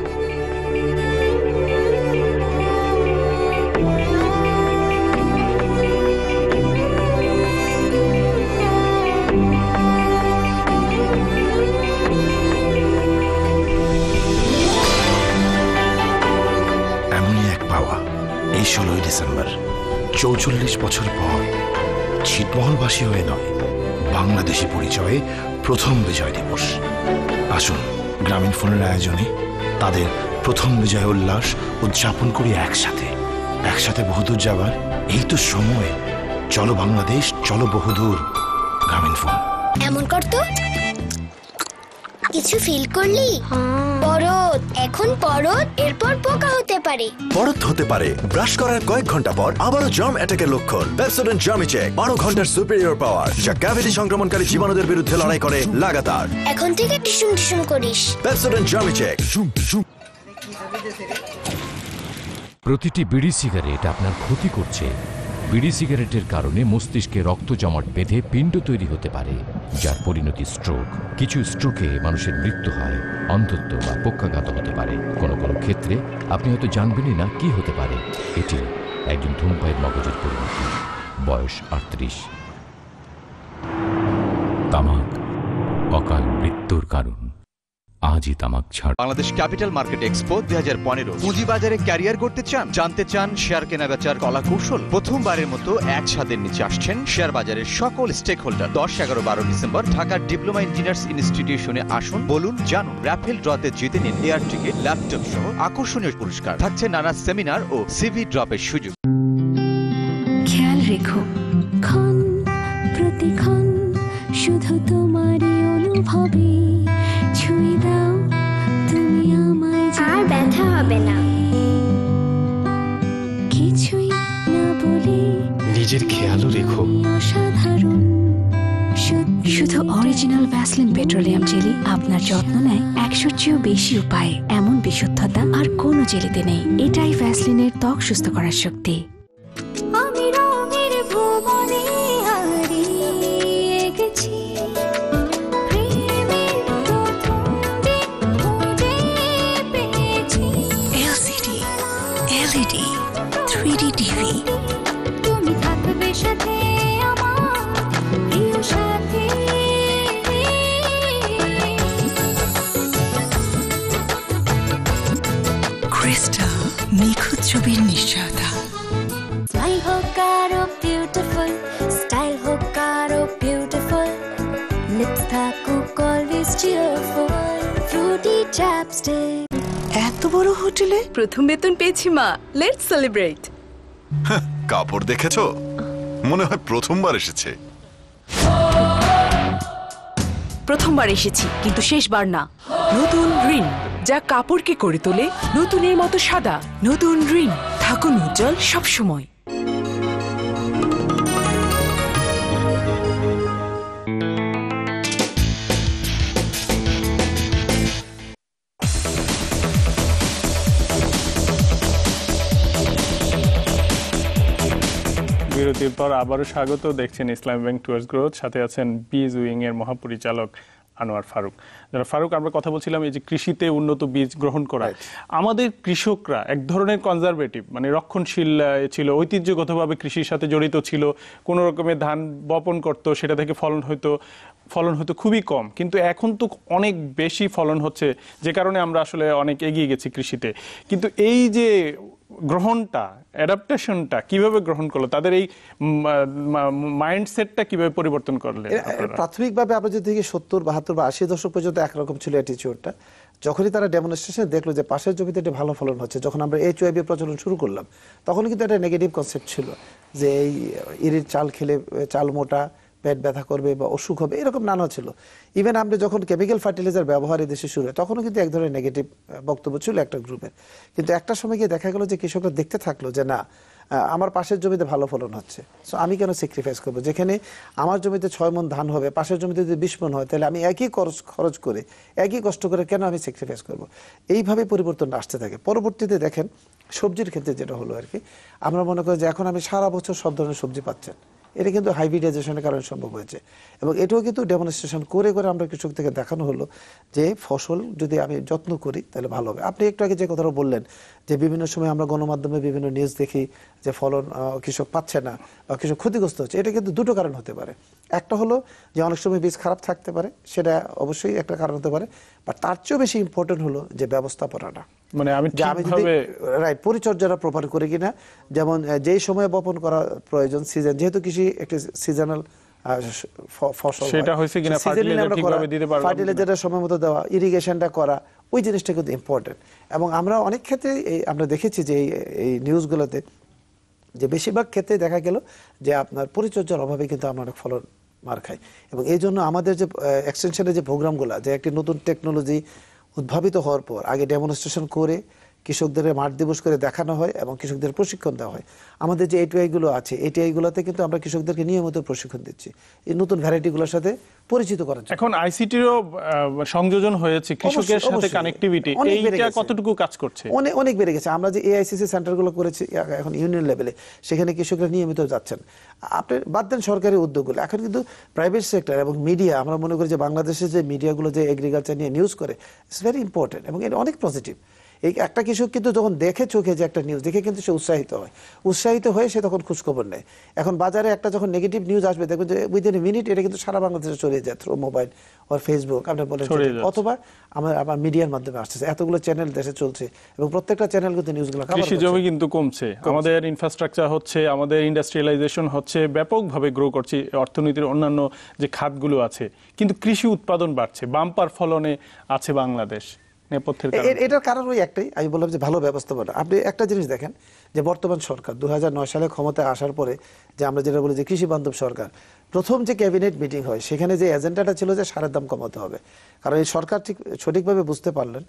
এই 16ই ডিসেম্বর 44 বছর পর ছিটমহলবাসী হয়ে নয়, বাংলাদেশি পরিচয়ে প্রথম বিজয় দিবস। আসুন গ্রামীণ ফোনের আয়োজনে তাদের প্রথম বিজয় উল্লাস উদযাপন করি একসাথে। একসাথে বহুদূর যাবার এই তো সময়। চলো বাংলাদেশ, চলো বহুদূর। গ্রামীণ ফোন। এমন করতো কিছু ফিল করলি? পরত, এখন পরত, এরপর পোকা হতে পারে। পরত হতে পারে ব্রাশ করার কয়েক ঘন্টা পর আবারও জার্ম অ্যাটাকের লক্ষণ। পেপসোডেন্ট জার্মিচেক 12 ঘন্টার সুপিরিয়র পাওয়ার, যা ক্যাভিটি সংক্রমণকারী জীবাণুদের বিরুদ্ধে লড়াই করে লাগাতার। এখন থেকে টিসুম টিসুম করিস। পেপসোডেন্ট জার্মিচেক। প্রতিটি বিড়ি সিগারেট আপনার ক্ষতি করছে। বিড়ি সিগারেটের কারণে মস্তিষ্কে রক্ত জমাট বেঁধে পিণ্ড তৈরি হতে পারে, যার পরিণতি স্ট্রোক। কিছু স্ট্রোকে মানুষের মৃত্যু হয়, অন্ধত্ব বা পক্ষাঘাত হতে পারে। কোনো কোনো ক্ষেত্রে আপনি হয়তো জানবেনই না কি হতে পারে। এটি একজন ধূমপায়ীর মগজের পরিণতি। বয়স 38। তামাক অকাল মৃত্যুর কারণ। আজই তামাক ছাড়। Bangladesh capital market expo 2015। পুঁজিবাজারে ক্যারিয়ার করতে চান, জানতে চান শেয়ার কেনাবেচার কলা কৌশল? প্রথমবারের মতো এক ছাদের নিচে আসছেন শেয়ার বাজারের সকল স্টেক হোল্ডার। 10, 11, 12 ডিসেম্বর ঢাকার ডিপ্লোমা ইঞ্জিনিয়ার্স ইনস্টিটিউশনে আসুন, বলুন, জানুন। র্যাফেল ড্রতে জিতে নিন এয়ার টিকিট, ল্যাপটপ সহ আকর্ষণীয় পুরস্কার। থাকছে নানা সেমিনার ও সিভি ড্রপের সুযোগ। খেয়াল রেখো, ক্ষণ প্রতিক্ষণ শুধু তোমারই অনুভবে ছুঁয়ে দাও তুমি আমায়। আর ব্যথা হবে না। কিছুই না বলে নিজের খেয়ালও রেখো। অসাধারণ শুধু অরিজিনাল ভ্যাসলিন পেট্রোলিয়াম জেলি আপনার যত্ন নেয় 100-র চেয়েও বেশি উপায়ে। এমন বিশুদ্ধতা আর কোনো জেলিতে নেই। এটাই ভ্যাসলিনের ত্বক সুস্থ করার শক্তি। আমি রঙের ভুবনে হারিয়ে গেছি। LED 3D TV। তুমি থাকবে সাথে আমার প্রিয় সাথী। ক্রিস্টাল নিখুঁত ছবির নিশ্চয়তা। স্মাইল হোক আরো বিউটিফুল, স্টাইল হোক আরো বিউটিফুল, লিপস থাকুক অলওয়েজ চিয়ারফুল, ফ্রুটি চ্যাপস্টিক। এত বড় হোটেলে প্রথম বেতন পেয়েছি মা। Let's celebrate. কাপড় দেখেছো? মনে হয় প্রথমবার এসেছে। প্রথমবার এসেছি, কিন্তু শেষবার না। নতুন রিন, যা কাপড়কে করে তোলে নতুনের মতো সাদা। নতুন রিন, থাকুন উজ্জ্বল সব সময়। বিরতির পর আবারও স্বাগত। দেখছেন ইসলামী ব্যাংক টুয়ার্ডস গ্রোথ, সাথে আছেন বীজ উইং এর মহাপরিচালক আনোয়ার ফারুক। যারা ফারুক, আমরা কথা বলছিলাম এই যে কৃষিতে উন্নত বীজ গ্রহণ করা। আমাদের কৃষকরা এক ধরনের কনজারভেটিভ, মানে রক্ষণশীল ছিল, ঐতিহ্যগতভাবে কৃষির সাথে জড়িত ছিল। কোনো রকমের ধান বপন করতো, সেটা থেকে ফলন হয়তো খুবই কম, কিন্তু এখন তো অনেক বেশি ফলন হচ্ছে, যে কারণে আমরা আসলে অনেক এগিয়ে গেছি কৃষিতে। কিন্তু এই যে গ্রহণটা, অ্যাডাপ্টেশনটা কিভাবে গ্রহণ করলো, তাদের এই মাইন্ডসেটটা কিভাবে পরিবর্তন করলেন? প্রাথমিকভাবে আমরা যদি 70, 72 বা 80 দশক পর্যন্ত একরকম ছিল অ্যাটিটিউডটা। যখনই তারা ডেমনস্ট্রেশন দেখলো যে পাশের জমিতে এটা ভালো ফলন হচ্ছে, যখন আমরা HYB প্রচলন শুরু করলাম, তখন কিন্তু একটা নেগেটিভ কনসেপ্ট ছিল যে এই ইরির চাল খেলে চাল মোটা, পেট ব্যথা করবে বা অসুখ হবে, এরকম নানা ছিল। ইভেন আমরা যখন কেমিক্যাল ফার্টিলাইজার ব্যবহার এই দেশে শুরু হয়, তখনও কিন্তু এক ধরনের নেগেটিভ বক্তব্য ছিল একটা গ্রুপের। কিন্তু একটা সময় গিয়ে দেখা গেল যে কৃষকরা দেখতে থাকলো যে না, আমার পাশের জমিতে ভালো ফলন হচ্ছে, সো আমি কেন স্যাক্রিফাইস করব? যেখানে আমার জমিতে 6 মণ ধান হবে, পাশের জমিতে যদি 20 মণ হয়, তাহলে আমি একই খরচ করে একই কষ্ট করে কেন আমি স্যাক্রিফাইস করব? এইভাবে পরিবর্তনটা আসতে থাকে। পরবর্তীতে দেখেন সবজির ক্ষেত্রে যেটা হলো আর কি, আমরা মনে করি যে এখন আমি সারা বছর সব ধরনের সবজি পাচ্ছেন, এটা কিন্তু হাইব্রিডাইজেশনের কারণে সম্ভব হয়েছে। এবং এটাও কিন্তু ডেমনস্ট্রেশন করে আমরা কৃষক থেকে দেখানো হলো যে ফসল যদি আমি যত্ন করি তাহলে ভালো হবে। আপনি একটু আগে যে কথাটা বললেন যে বিভিন্ন সময় আমরা গণমাধ্যমে বিভিন্ন নিউজ দেখি যে ফলন কৃষক পাচ্ছে না বা কৃষক ক্ষতিগ্রস্ত হচ্ছে, এটা কিন্তু দুটো কারণ হতে পারে। একটা হলো যে অনেক সময় বীজ খারাপ থাকতে পারে, সেটা অবশ্যই একটা কারণ হতে পারে, বাট তার চেয়েও বেশি ইম্পর্টেন্ট হলো যে ব্যবস্থাপনাটা, মানে আমি ঠিকভাবে রাইট পরিচর্যাটা প্রপার করে কিনা। যেমন যেই সময় বপন করা প্রয়োজন, সিজন, যেহেতু কৃষি একটি সিজনাল ফসল, সেটা হয়েছে কিনা, ফার্টিলাইজার ঠিকভাবে দিতে পারবো, ফার্টিলাইজারটা সময় মতো দেওয়া, ইরিগেশনটা করা, ওই জিনিসটা কিন্তু ইম্পর্টেন্ট। এবং আমরা অনেক ক্ষেত্রে আমরা দেখেছি যে এই নিউজগুলোতে যে বেশিরভাগ ক্ষেত্রে দেখা গেল যে আপনার পরিচর্যার অভাবে কিন্তু আমরা অনেক ফলন মার খাই। এবং এই জন্য আমাদের যে এক্সটেনশনের যে প্রোগ্রামগুলো, যে একটি নতুন টেকনোলজি উদ্ভাবিত হওয়ার পর আগে ডেমনস্ট্রেশন করে কৃষকদের মাঠ দিবস করে দেখানো হয় এবং কৃষকদের প্রশিক্ষণ দেওয়া হয়। আমাদের যে এটিআই গুলো আছে, এটিআই গুলোতে কিন্তু আমরা কৃষকদেরকে নিয়মিত প্রশিক্ষণ দিচ্ছি এই নতুন ভ্যারাইটিগুলোর সাথে পরিচিত করার জন্য। এখন আইসিটিরও সংযোজন হয়েছে কৃষকের সাথে, কানেক্টিভিটি এইটা কতটুকু কাজ করছে? অনেক বেড়ে গেছে। আমরা যে এআইসিসি সেন্টারগুলো করেছি এখন ইউনিয়ন লেভেলে, সেখানে কৃষকরা নিয়মিত যাচ্ছেন। আপনি বাদ দেন সরকারি উদ্যোগগুলো, এখন কিন্তু প্রাইভেট সেক্টর এবং মিডিয়া, আমরা মনে করি যে বাংলাদেশের যে মিডিয়াগুলো যে এগ্রিকালচার নিয়ে নিউজ করে, ইটস ভেরি ইম্পর্টেন্ট এবং এটা অনেক পজিটিভ। এই একটা কৃষক কিন্তু যখন দেখে চোখে যে একটা নিউজ দেখে কিন্তু সে উৎসাহিত হয়ে সে তখন খোঁজখবর নেয়। এখন বাজারে একটা যখন নেগেটিভ নিউজ আসবে, দেখবেন যে উইদিন এ মিনিট এটা কিন্তু সারা বাংলাদেশে ছড়িয়ে যায় থ্রু মোবাইল ওর ফেসবুক, আপনি বলেন, অথবা আমার মিডিয়ার মাধ্যমে আসতেছে। এতগুলো চ্যানেল দেশে চলছে এবং প্রত্যেকটা চ্যানেল কিন্তু নিউজগুলো কভার করছে। কৃষি জমি কিন্তু কমছে, আমাদের ইনফ্রাস্ট্রাকচার হচ্ছে, আমাদের ইন্ডাস্ট্রিয়ালাইজেশন হচ্ছে, ব্যাপকভাবে গ্রো করছে, অর্থনীতির অন্যান্য যে খাতগুলো আছে, কিন্তু কৃষি উৎপাদন বাড়ছে, বাম্পার ফলনে আছে বাংলাদেশ। এটার কারণ ওই একটাই, আমি বললাম যে ভালো ব্যবস্থাপনা। আপনি একটা জিনিস দেখেন যে বর্তমান সরকার 2009 সালে ক্ষমতায় আসার পরে যে আমরা যেটা বলি যে কৃষি বান্ধব সরকার, প্রথম যে ক্যাবিনেট মিটিং হয় সেখানে যে এজেন্ডাটা ছিল যে সারের দাম কমাতে হবে। কারণ এই সরকার সঠিকভাবে বুঝতে পারলেন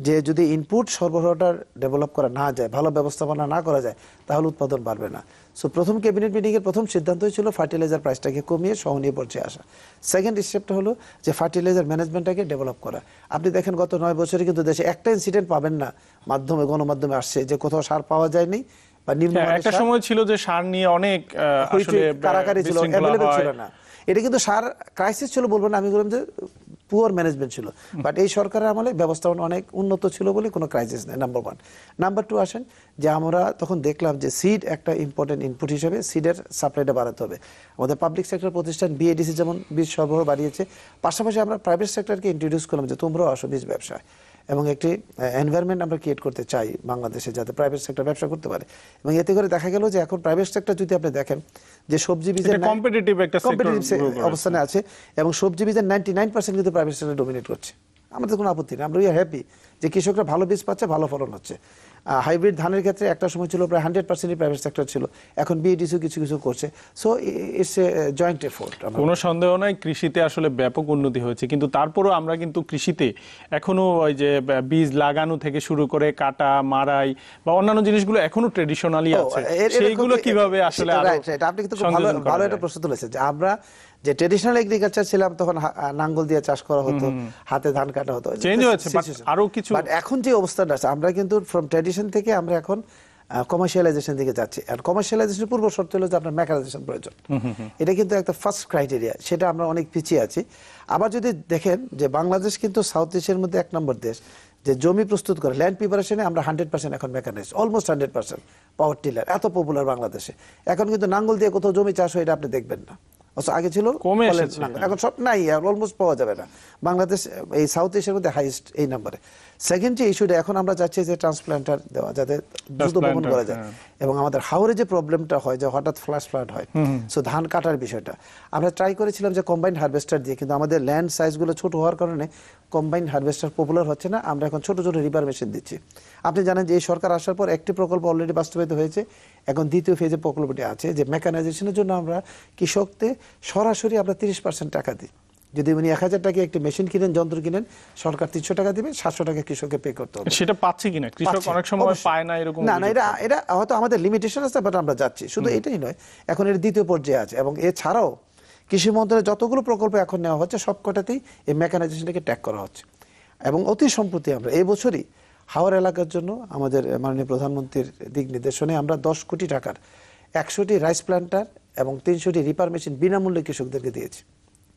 যে যদি ইনপুট সরবরাহটা ডেভেলপ করা না যায়, ভালো ব্যবস্থাপনা না করা যায়, তাহলে উৎপাদন বাড়বে না। সো প্রথম ক্যাবিনেট মিটিংয়ের প্রথম সিদ্ধান্তই ছিল ফার্টিলাইজার প্রাইসটাকে কমিয়ে সহনীয় পর্যায়ে আসা। সেকেন্ড স্টেপটা হলো যে ফার্টিলাইজার ম্যানেজমেন্টটাকে ডেভেলপ করা। আপনি দেখেন গত 9 বছরে কিন্তু দেশে একটা ইনসিডেন্ট পাবেন না গণমাধ্যমে আসছে যে কোথাও সার পাওয়া যায়নি বা একটা সময় ছিল যে সার নিয়ে অনেক কারাকারি ছিল, অ্যাভেলেবল ছিল না। এটা কিন্তু সার ক্রাইসিস ছিল বলবো না, আমি বললাম যে পুয়ার ম্যানেজমেন্ট ছিল। বাট এই সরকারের আমলে ব্যবস্থাপনা অনেক উন্নত ছিল বলে কোনো ক্রাইসিস নেই, নাম্বার 1। নাম্বার 2 আসেন যে আমরা তখন দেখলাম যে সিড একটা ইম্পর্টেন্ট ইনপুট হিসেবে সিডের সাপ্লাইটা বাড়াতে হবে। আমাদের পাবলিক সেক্টর প্রতিষ্ঠান বিএডিসি যেমন বীজ সরবরাহ বাড়িয়েছে, পাশাপাশি আমরা প্রাইভেট সেক্টরকে ইন্ট্রোডিউস করলাম যে তোমরাও আসো বীজ ব্যবসায়, এবং একটি এনভায়রনমেন্ট আমরা ক্রিয়েট করতে চাই বাংলাদেশে যাতে প্রাইভেট সেক্টর ব্যবসা করতে পারে। এবং এতে করে দেখা গেল যে এখন প্রাইভেট সেক্টর যদি আপনি দেখেন যে সবজি বীজের কম্পিটিটিভ অবস্থানে আছে এবং সবজি বীজের 99% কিন্তু প্রাইভেট সেক্টর ডমিনেট করছে। আমাদের কোনো আপত্তি নেই, আমরা হ্যাপি যে কৃষকরা ভালো বীজ পাচ্ছে, ভালো ফলন হচ্ছে। হাইব্রিড ধানের ক্ষেত্রে একটা সময় ছিল প্রায় 100% প্রাইভেট সেক্টর ছিল, এখন বিএডিসি কিছু করছে। So it's a joint effort. কোনো সন্দেহ নাই কৃষিতে আসলে ব্যাপক উন্নতি হয়েছে, কিন্তু তারপরও আমরা কিন্তু কৃষিতে এখনো ওই যে বীজ লাগানো থেকে শুরু করে কাটা, মারাই বা অন্যান্য জিনিসগুলো এখনো ট্রেডিশনালি আছে, সেইগুলো কিভাবে আসলে আপনি কিন্তু ভালো একটা প্রশ্ন তুলেছেন যে আমরা যে ট্রেডিশনাল এগ্রিকালচার ছিলাম তখন নাঙ্গল দিয়ে চাষ করা হতো, হাতে ধান কাটা হতো, চেঞ্জ হয়েছে আরো কিছু। বাট এখন যে অবস্থাটা আছে, আমরা কিন্তু ফ্রম ট্রেডিশন থেকে আমরা এখন কমার্শিয়ালাইজেশন দিকে যাচ্ছি। আর কমার্শিয়ালাইজেশনের পূর্ব শর্ত হলো যে আপনার মেকানাইজেশন প্রয়োজন, এটা কিন্তু একটা ফার্স্ট ক্রাইটেরিয়া, সেটা আমরা অনেক পিছিয়ে আছি। আবার যদি দেখেন যে বাংলাদেশ কিন্তু সাউথ এশিয়ার মধ্যে 1 নম্বর দেশ যে জমি প্রস্তুত করে, ল্যান্ড প্রিপারেশনে আমরা 100% এখন মেকানাইজ, অলমোস্ট 100% পাওয়ার টিলার, এত পপুলার বাংলাদেশে। এখন কিন্তু নাঙ্গল দিয়ে কোথাও জমি চাষ হয় এটা আপনি দেখবেন না, আগে ছিল এখন সব নাই, অলমোস্ট পাওয়া যাবে না। বাংলাদেশ এই সাউথ এশিয়ার মধ্যে হাইয়েস্ট এই নাম্বারে। সেকেন্ড যে ইস্যুটা এখন আমরা চাচ্ছি যে ট্রান্সপ্লান্টার দেওয়া যাতে দ্রুত বপন করা যায়। এবং আমাদের হাওরে যে প্রবলেমটা হয় যে হঠাৎ ফ্লাশ ফ্লাড হয়, সো ধান কাটার বিষয়টা আমরা ট্রাই করেছিলাম যে কম্বাইন্ড হারভেস্টার দিয়ে, কিন্তু আমাদের ল্যান্ড সাইজগুলো ছোট হওয়ার কারণে কম্বাইন্ড হারভেস্টার পপুলার হচ্ছে না। আমরা এখন ছোট ছোট রিপার মেশিন দিচ্ছি। আপনি জানেন যে এই সরকার আসার পর একটি প্রকল্প অলরেডি বাস্তবায়িত হয়েছে, এখন দ্বিতীয় ফেজে প্রকল্পটি আছে যে মেকানাইজেশনের জন্য আমরা কৃষকদের সরাসরি আমরা 30% টাকা দিই, যদি উনি 1000 টাকা একটি মেশিন কিনেন, যন্ত্র কিনেন, সরকার 300 টাকা দিবে, 700 টাকা কৃষককে পে করতে হবে। সেটা পাচ্ছে কিনা কৃষক অনেক সময় পায় না, এরকম না, এটা হয়তো আমাদের লিমিটেশন আছে, বাট আমরা যাচ্ছি। শুধু এটাই নয়, এখন এর দ্বিতীয় পর্যায়ে আছে, এবং এছাড়াও কৃষি মন্ত্রণালয়ের যতগুলো প্রকল্প এখন নেওয়া হচ্ছে সবকটাতেই এই মেকানাইজেশনটাকে ট্যাগ করা হচ্ছে। এবং অতি সম্প্রতি আমরা এই বছরই হাওড় এলাকার জন্য আমাদের মাননীয় প্রধানমন্ত্রীর দিক নির্দেশনে আমরা 10 কোটি টাকার 100টি রাইস প্ল্যান্টার এবং 300টি রিপার মেশিন বিনামূল্যে কৃষকদেরকে দিয়েছি।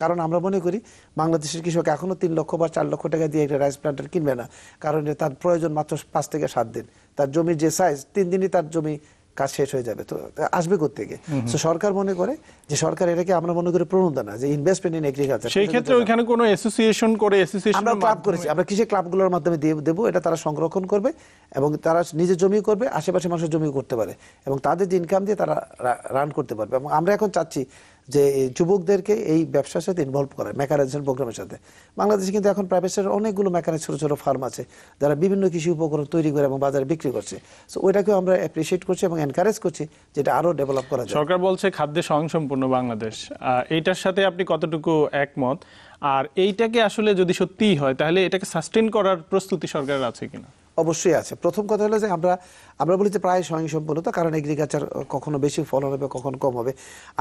কারণ আমরা মনে করি বাংলাদেশের কৃষক এখনো 3 লক্ষ বা 4 লক্ষ টাকা দিয়ে একটা রাইস প্ল্যান্টার কিনবে না, কারণ তার প্রয়োজন মাত্র 5 থেকে 7 দিন। তার জমির যে সাইজ, 3 দিনই তার জমি কাজ শেষ হয়ে যাবে, তো আসবে কোত্থেকে? তো সরকার মনে করে যে সরকার এটাকে আমরা মনে করি প্রণোদনা, যে ইনভেস্টমেন্ট ইন এগ্রিকালচার। সেই ক্ষেত্রে ওইখানে কোনো অ্যাসোসিয়েশন করে, আমরা ক্লাব করেছি, আমরা কৃষি ক্লাবগুলোর মাধ্যমে দিয়ে দেবো, এটা তারা সংরক্ষণ করবে এবং তারা নিজের জমি করবে, আশেপাশে মানুষের জমি করতে পারে এবং তাদের যে ইনকাম দিয়ে তারা রান করতে পারবে। এবং আমরা এখন চাচ্ছি যে যুবকদেরকে এই ব্যবসার সাথে ইনভলভ করা, মেকানাইজেশন প্রোগ্রামের সাথে। বাংলাদেশে কিন্তু এখন প্রাইভেট সেক্টর অনেকগুলো মেকানাইজ ছোট ছোট ফার্ম আছে যারা বিভিন্ন কৃষি উপকরণ তৈরি করে এবং বাজারে বিক্রি করছে। সো ওইটাকেও আমরা অ্যাপ্রিসিয়েট করছি এবং এনকারেজ করছি যেটা আরো ডেভেলপ করা যায়। সরকার বলছে খাদ্যে স্বয়ংসম্পূর্ণ বাংলাদেশ, এইটার সাথে আপনি কতটুকু একমত? আর এইটাকে আসলে যদি সত্যিই হয় তাহলে এটাকে সাস্টেইন করার প্রস্তুতি সরকারের আছে কিনা? অবশ্যই আছে। প্রথম কথা হলো যে আমরা বলি যে প্রায় স্বয়ংসম্পূর্ণতা, কারণ এগ্রিকালচার কখনো বেশি ফলন হবে, কখনো কম হবে।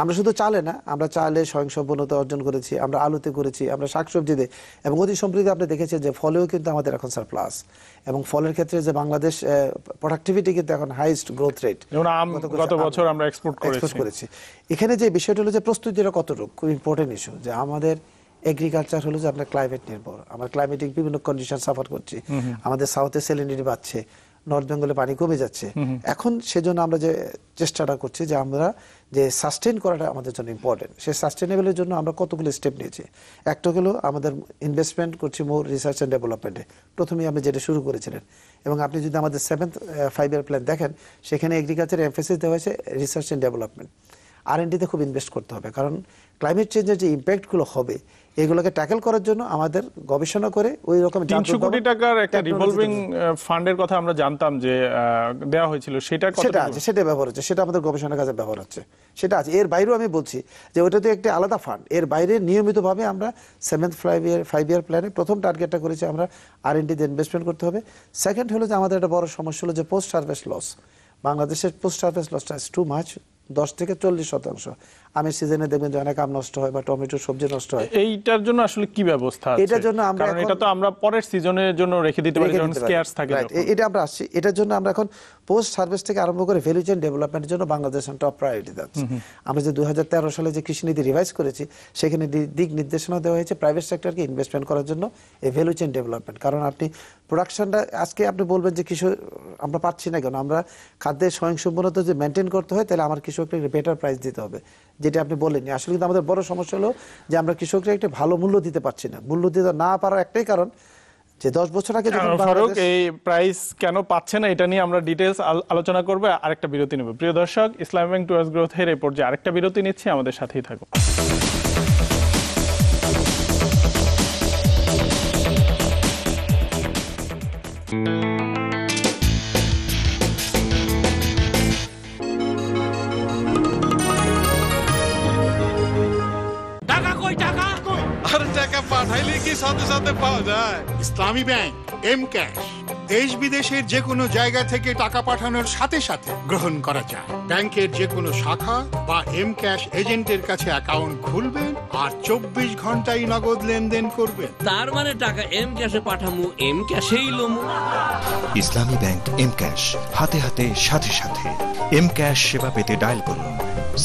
আমরা শুধু চালে না, আমরা চালে স্বয়ংসম্পূর্ণতা অর্জন করেছি, আমরা আলুতে করেছি, আমরা শাকসবজিতে, এবং অতি সম্প্রতি আপনি দেখেছেন যে ফলেও কিন্তু আমাদের এখন সারপ্লাস। এবং ফলের ক্ষেত্রে যে বাংলাদেশ প্রোডাক্টিভিটি কিন্তু এখন হাইয়েস্ট গ্রোথ রেট, গত বছর আমরা এক্সপোর্ট করেছি। এখানে যে বিষয়টা হলো যে প্রস্তুতিটা কতটুকু, খুব ইম্পর্টেন্ট ইস্যু। যে আমাদের এগ্রিকালচার হলো যে আপনার ক্লাইমেট নির্ভর, আমরা ক্লাইমেটিক বিভিন্ন কন্ডিশন সাফার করছি, আমাদের সাউথে স্যালিনিটি বাড়ছে, নর্থ বেঙ্গলে পানি কমে যাচ্ছে। এখন সেজন্য আমরা যে চেষ্টাটা করছি যে আমরা যে সাস্টেইন করাটা আমাদের জন্য ইম্পর্টেন্ট, সেই সাস্টেনেবলের জন্য আমরা কতগুলো স্টেপ নিয়েছি। একটা হলো আমাদের ইনভেস্টমেন্ট করছি মোর রিসার্চ অ্যান্ড ডেভেলপমেন্টে, প্রথমেই আপনি যেটা শুরু করেছিলেন। এবং আপনি যদি আমাদের 7th 5-year প্ল্যান দেখেন, সেখানে এগ্রিকালচারে এমফেসিস দেওয়া হয়েছে রিসার্চ অ্যান্ড ডেভেলপমেন্ট। R&Dতে খুব ইনভেস্ট করতে হবে, কারণ ক্লাইমেট চেঞ্জের যে ইম্প্যাক্টগুলো হবে এগুলোকে ট্যাকেল করার জন্য আমাদের গবেষণা করে ওই রকম 300 কোটি টাকার একটা রিভলভিং ফান্ডের কথা আমরা জানতাম যে দেওয়া হয়েছিল, সেটা ব্যবহার হচ্ছে, সেটা আমাদের গবেষণার কাজে ব্যবহার হচ্ছে, সেটা আছে। এর বাইরেও আমি বলছি যে ওটা তো একটা আলাদা ফান্ড, এর বাইরে নিয়মিতভাবে আমরা 7th 5-year প্ল্যানে প্রথম টার্গেটটা করেছি আমরা R&Dতে ইনভেস্টমেন্ট করতে হবে। সেকেন্ড হলো যে আমাদের একটা বড় সমস্যা হলো যে পোস্ট হারভেস্ট লস। বাংলাদেশের পোস্ট হারভেস্ট লসটা ইজ টু মাচ, 10 থেকে 40%। আমের সিজনে দেখবেন যে অনেক আম নষ্ট হয় বা টমেটো সবজি নষ্ট হয়। এইটার জন্য আসলে কি ব্যবস্থা আছে? এটার জন্য আমরা এটা তো আমরা পরের সিজনের জন্য রেখে দিতে পারি, যখন স্কেয়ার্স থাকে। এটা আমরা আসছি, এটার জন্য আমরা এখন পোস্ট হারভেস্ট থেকে আরম্ভ করে ভ্যালু চেইন ডেভেলপমেন্টের জন্য বাংলাদেশের টপ প্রায়োরিটি দিচ্ছি। আমরা যে 2013 সালে যে কৃষি নীতি রিভাইজ করেছি, সেখানে দিক নির্দেশনা দেওয়া হয়েছে প্রাইভেট সেক্টরকে ইনভেস্টমেন্ট করার জন্য এই ভ্যালু চেইন ডেভেলপমেন্ট। কারণ আপনি প্রোডাকশনটা আজকে আপনি বলবেন যে কৃষক আমরা পাচ্ছি না কেন, আমরা খাদ্যের স্বয়ংসম্পূর্ণতা যদি মেনটেন করতে হয় তাহলে আমার কৃষককে একটা বেটার প্রাইস দিতে হবে, যেটা আপনি বলেননি। আসলে কিন্তু আমাদের বড় সমস্যা হলো যে আমরা কৃষকরা একটা ভালো মূল্য দিতে পারছি না। মূল্য দিতে না পারার একটাই কারণ যে 10 বছর আগে এই প্রাইস কেন পাচ্ছে না, এটা নিয়ে আমরা ডিটেইলস আলোচনা করব। আরেকটা বিরতি নেব। প্রিয় দর্শক, ইসলামী ব্যাংক টুয়ার্ডস গ্রোথের এই পর্যায়ে আরেকটা বিরতি নিচ্ছি, আমাদের সাথেই থাকুন। টাকা পাঠাইলে কি সাথে সাথে পাওয়া যায়? ইসলামী ব্যাংক এম ক্যাশ দেশ বিদেশের যে কোনো জায়গা থেকে টাকা পাঠানোর সাথে সাথে গ্রহণ করা যায়। ব্যাংকের যে কোনো শাখা বা এম ক্যাশ এজেন্টের কাছে অ্যাকাউন্ট খুলবেন আর 24 ঘন্টায় নগদ লেনদেন করবেন। তার মানে টাকা এম ক্যাশে পাঠামু, এম ক্যাশেই লমু। ইসলামী ব্যাংক এম ক্যাশ, হাতে হাতে সাথে সাথে। এম ক্যাশ সেবা পেতে ডায়াল করুন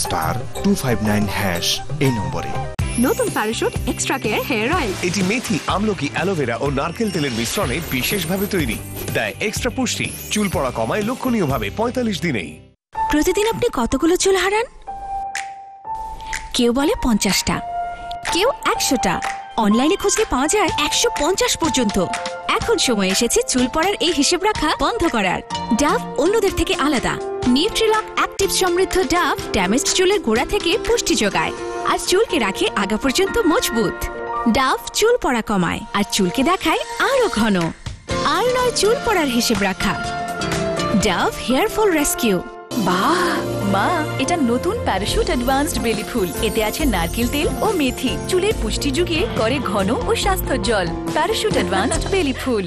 *259# এই নম্বরে। নতুন Parachute extra care hair oil. এটি মেথি, আমলকি, অ্যালোভেরা ও নারকেল তেলের মিশ্রণে বিশেষভাবে তৈরি, দেয় এক্সট্রা পুষ্টি, চুল পড়া কমায় লক্ষণীয়ভাবে 45 দিনেই। প্রতিদিন আপনি কতগুলো চুল হারান? কেউ বলে 50টা, কেউ 100টা। অনলাইনে খুঁজলে পাওয়া যায় 150 পর্যন্ত। এখন সময় এসেছে চুল পড়ার এই হিসেব রাখা বন্ধ করার। ডাভ অন্যদের থেকে আলাদা। নিউট্রিলক অ্যাক্টিভ সমৃদ্ধ ডাভ ড্যামেজড চুলের গোড়া থেকে পুষ্টি যোগায় আর চুলকে রাখে আগা পর্যন্ত মজবুত। ডাভ চুল পড়া কমায় আর চুলকে দেখায় আরো ঘন। আর নয় চুল পড়ার হিসেব রাখা। Dove hair fall rescue. বাহ মা, এটা নতুন প্যারাশুট অ্যাডভান্সড বেলি ফুল। এতে আছে নারকেল তেল ও মেথি, চুলের পুষ্টি যুগিয়ে করে ঘন ও স্বাস্থ্যোজ্জ্বল। প্যারাশুট অ্যাডভান্সড বেলি ফুল।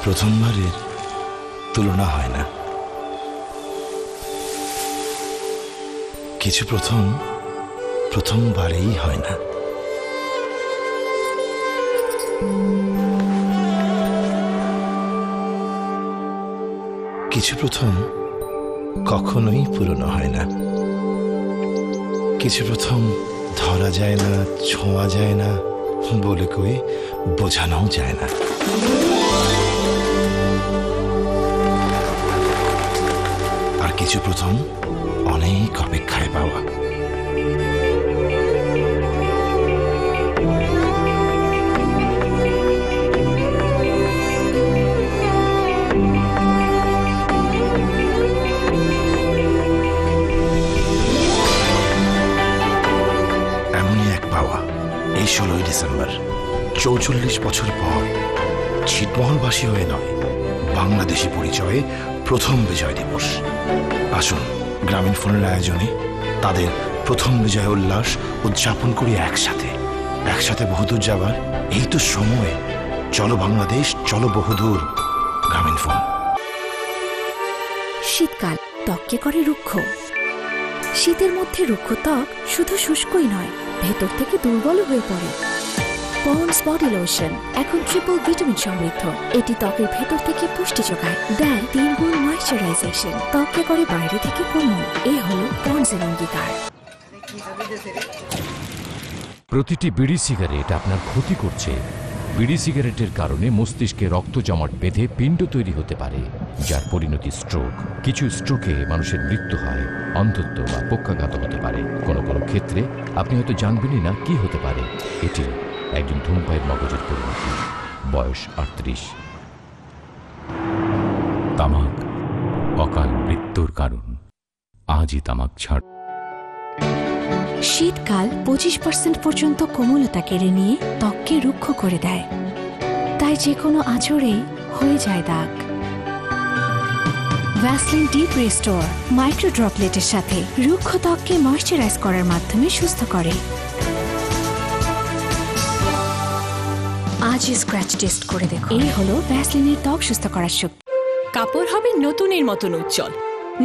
প্রথমবারের তুলনা হয় না। কিছু প্রথমবারেই হয় না। কিছু প্রথম কখনোই পুরনো হয় না। কিছু প্রথম ধরা যায় না, ছোঁয়া যায় না, বলে কয়ে বোঝানোও যায় না। আর কিছু প্রথম অনেক অপেক্ষায় পাওয়া। এমনই এক পাওয়া এই 16ই ডিসেম্বর, 44 বছর পর ছিটমহলবাসী হয়ে নয়, বাংলাদেশি পরিচয়ে প্রথম বিজয় দিবস। আসুন গ্রামীণ ফোনের আয়োজনে তাদের প্রথম বিজয় উল্লাস উদযাপন করি একসাথে। একসাথে বহুদূর যাবার এই তো সময়। চলো বাংলাদেশ, চলো বহুদূর। গ্রামীণ ফোন। শীতকাল ত্বককে করে রুক্ষ। শীতের মধ্যে রুক্ষ ত্বক শুধু শুষ্কই নয়, ভেতর থেকে দুর্বল হয়ে পড়ে। পন্ডস বডি লোশন এখন ট্রিপল ভিটামিন সমৃদ্ধ। এটি ত্বকের ভেতর থেকে পুষ্টি যোগায়, দেয় 3 গুণ ময়েশ্চারাইজেশন। ত্বককে করে বাইরে থেকে কোমল। এই হলো পন্ডস এর অঙ্গীকার। প্রতিটি বিড়ি সিগারেট আপনার ক্ষতি করছে। বিড়ি সিগারেটের কারণে মস্তিষ্কে রক্ত জমাট বেঁধে পিণ্ড তৈরি হতে পারে, যার পরিণতি স্ট্রোক। কিছু স্ট্রোকে মানুষের মৃত্যু হয়, অন্ধত্ব বা পক্ষাঘাত হতে পারে। কোনো কোনো ক্ষেত্রে আপনি হয়তো জানবেনই না কি হতে পারে। এটি একজন ধূমপায়ীর মগজের পরিণতি। বয়স 38। তামাক অকাল মৃত্যুর কারণ। আজই তামাক ছাড়। শীতকাল 25% পর্যন্ত কোমলতা কেড়ে নিয়ে ত্বককে রুক্ষ করে দেয়, তাই যে কোনো আঁচড়েই হয়ে যায় দাগ। ভ্যাসলিন ডিপ রিস্টোর মাইক্রো ড্রপলেটের সাথে রুক্ষ ত্বককে ময়েশ্চারাইজ করার মাধ্যমে সুস্থ করে। আজই স্ক্র্যাচ টেস্ট করে দেখো। এই হলো ভ্যাসলিনের ত্বক সুস্থ করার শক্তি। কাপড় হবে নতুনের মতন উজ্জ্বল।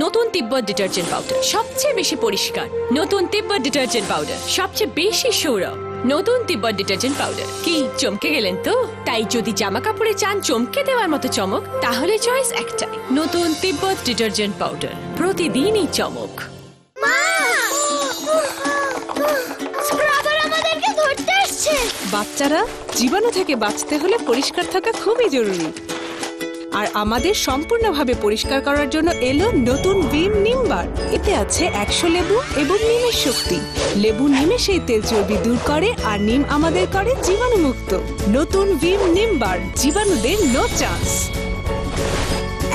নতুন তিব্বত ডিটারজেন্ট পাউডার, সবচেয়ে বেশি পরিষ্কার। নতুন তিব্বত ডিটারজেন্ট পাউডার, সবচেয়ে বেশি সৌরভ। নতুন তিব্বত ডিটারজেন্ট পাউডার। কি চমকে গেলেন তো? তাই যদি জামা কাপড়ে চান চমকে দেওয়ার মতো চমক, তাহলে চয়েস একটাই, নতুন তিব্বত ডিটারজেন্ট পাউডার। প্রতিদিনই চমক। বাচ্চারা, জীবাণু থেকে বাঁচতে হলে পরিষ্কার থাকা খুবই জরুরি। আর আমাদের সম্পূর্ণভাবে পরিষ্কার করার জন্য এলো নতুন ভিম নিম বার। এতে আছে 100 লেবু এবং নিমের শক্তি। লেবু নিমেষেই তেল চর্বি দূর করে, আর নিম আমাদের করে জীবাণুমুক্ত। নতুন ভিম নিম বার, জীবাণুদের নো চান্স।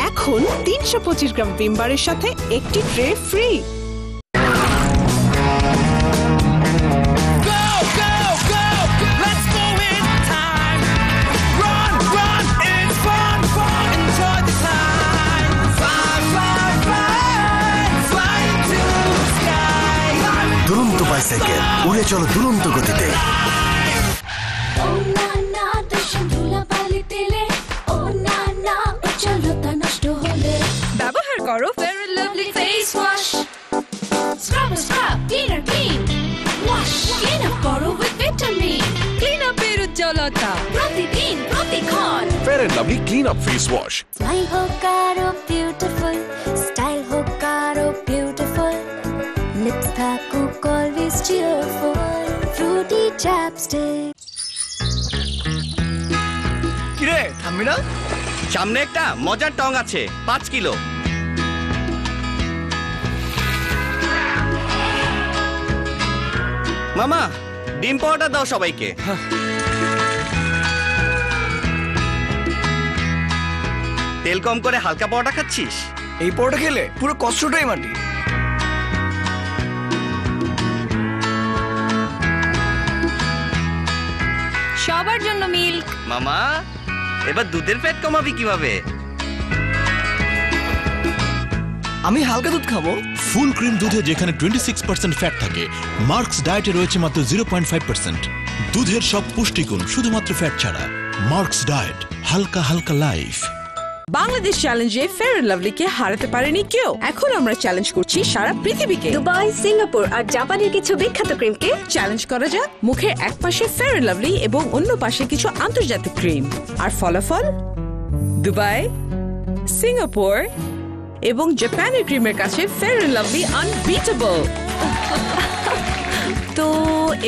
এখন 325 গ্রাম ভিম বারের সাথে একটি ট্রে ফ্রি। দুরন্ত বাইসাইকেল, উড়ে চলো দুরন্ত গতিতে। ব্যবহার করো Fair and Lovely face wash. Scrub scrub, cleaner clean wash. Clean up করো উইথ ভিটামিন। ক্লিন আপের উজ্জ্বলতা প্রতিদিন প্রতিক্ষণ। Fair and Lovely clean up face wash. Smile হোক আরো বিউটিফুল, স্টাইল হোক আরো বিউটিফুল, লিপস থাকুক অলওয়েজ চিয়ারফুল, ফ্রুটি চ্যাপস্টিক। কিরে থামবি না? সামনে একটা মজার টং আছে, 5 কিলো। মামা, ডিম পাউডার দাও সবাইকে। তেল কম করে হালকা পাউডার খাচ্ছিস? এই পাউডার খেলে পুরো কষ্টটাই মাটি। সবার জন্য মিল্ক। মামা, এবার দুধের ফ্যাট কমাবি কিভাবে? আমি হালকা দুধ খাবো। ফুল ক্রিম দুধে যেখানে 26% ফ্যাট থাকে, মার্কস ডায়েটে রয়েছে মাত্র 0.5%। দুধের সব পুষ্টিগুণ শুধুমাত্র ফ্যাট ছাড়া। মার্কস ডায়েট, হালকা হালকা লাইফ। বাংলাদেশ চ্যালেঞ্জে ফেয়ার অ্যান্ড লাভলিকে হারাতে পারেনি কেউ। এখন আমরা চ্যালেঞ্জ করছি সারা পৃথিবীকে। দুবাই, সিঙ্গাপুর আর জাপানের কিছু বিখ্যাত ক্রিমকে চ্যালেঞ্জ করা যাক মুখের এক পাশে ফেয়ার অ্যান্ড লাভলি এবং অন্য পাশে কিছু আন্তর্জাতিক ক্রিম। আর ফলাফল দুবাই, সিঙ্গাপুর এবং জাপানের ক্রিমের কাছে ফেয়ার অ্যান্ড লাভলি আনবিটেবল। তো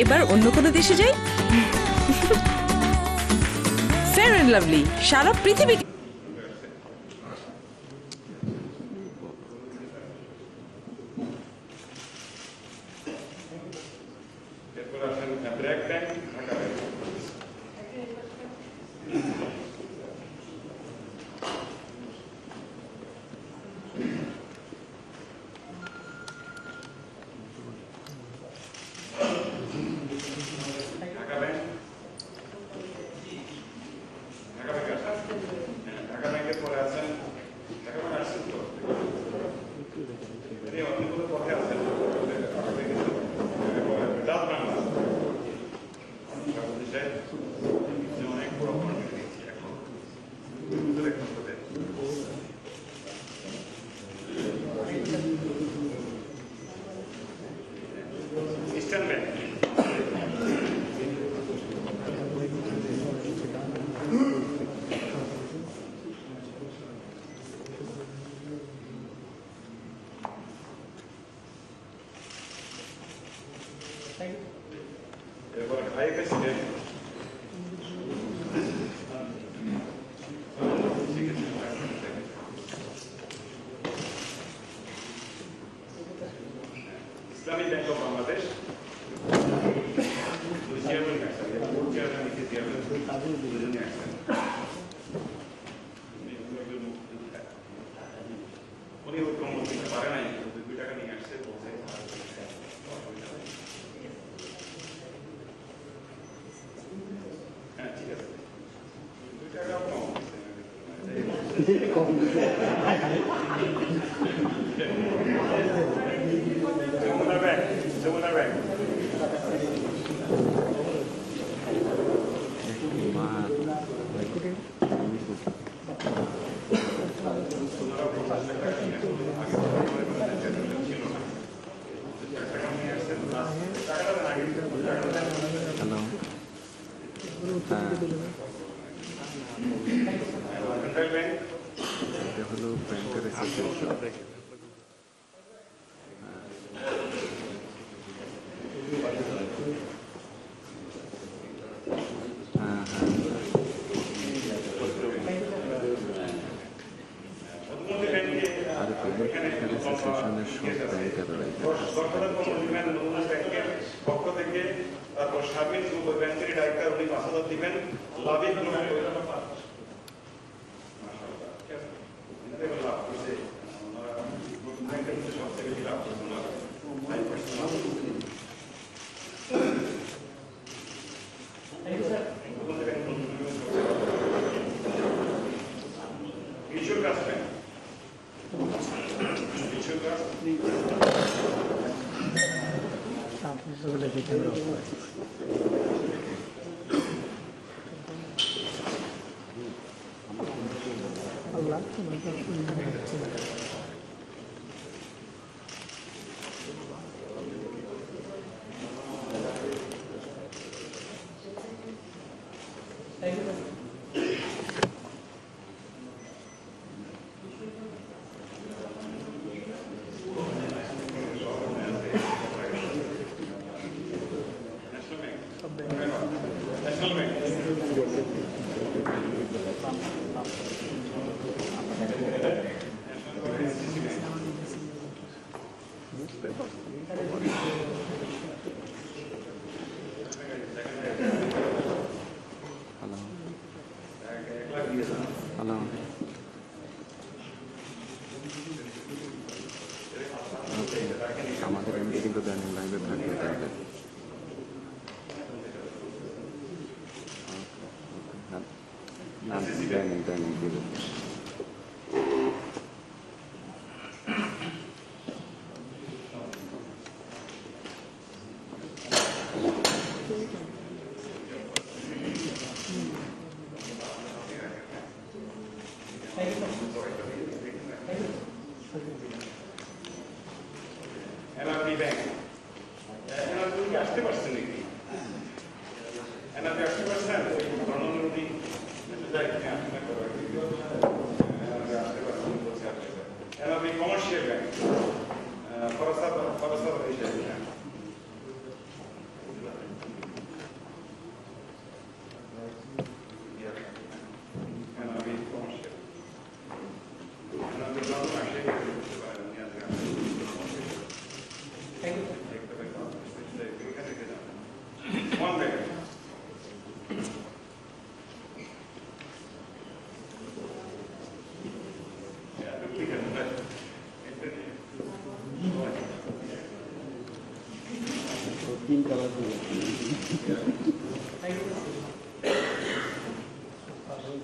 এবার অন্য কোনো দেশে যাই। ফেয়ার অ্যান্ড লাভলি সারা পৃথিবীকে। ইসলামী ব্যাংক অফ বাংলাদেশ উনি উত্তম দিতে পারে নাই, 2 টাকা নিয়ে আসছে বলছে। হ্যাঁ ঠিক আছে, 2 টাকা কম যমুনা ব্যাংক পক্ষ থেকে, তারপর সাবিন ব্যাংকের ডাইরেক্টর উনি 5,000 দিবেন। লাভিক আমাদের এমনি কিন্তু লাইভে থাকবে তাহলে না দেয়নি কমার্শিয়াল ব্যাংক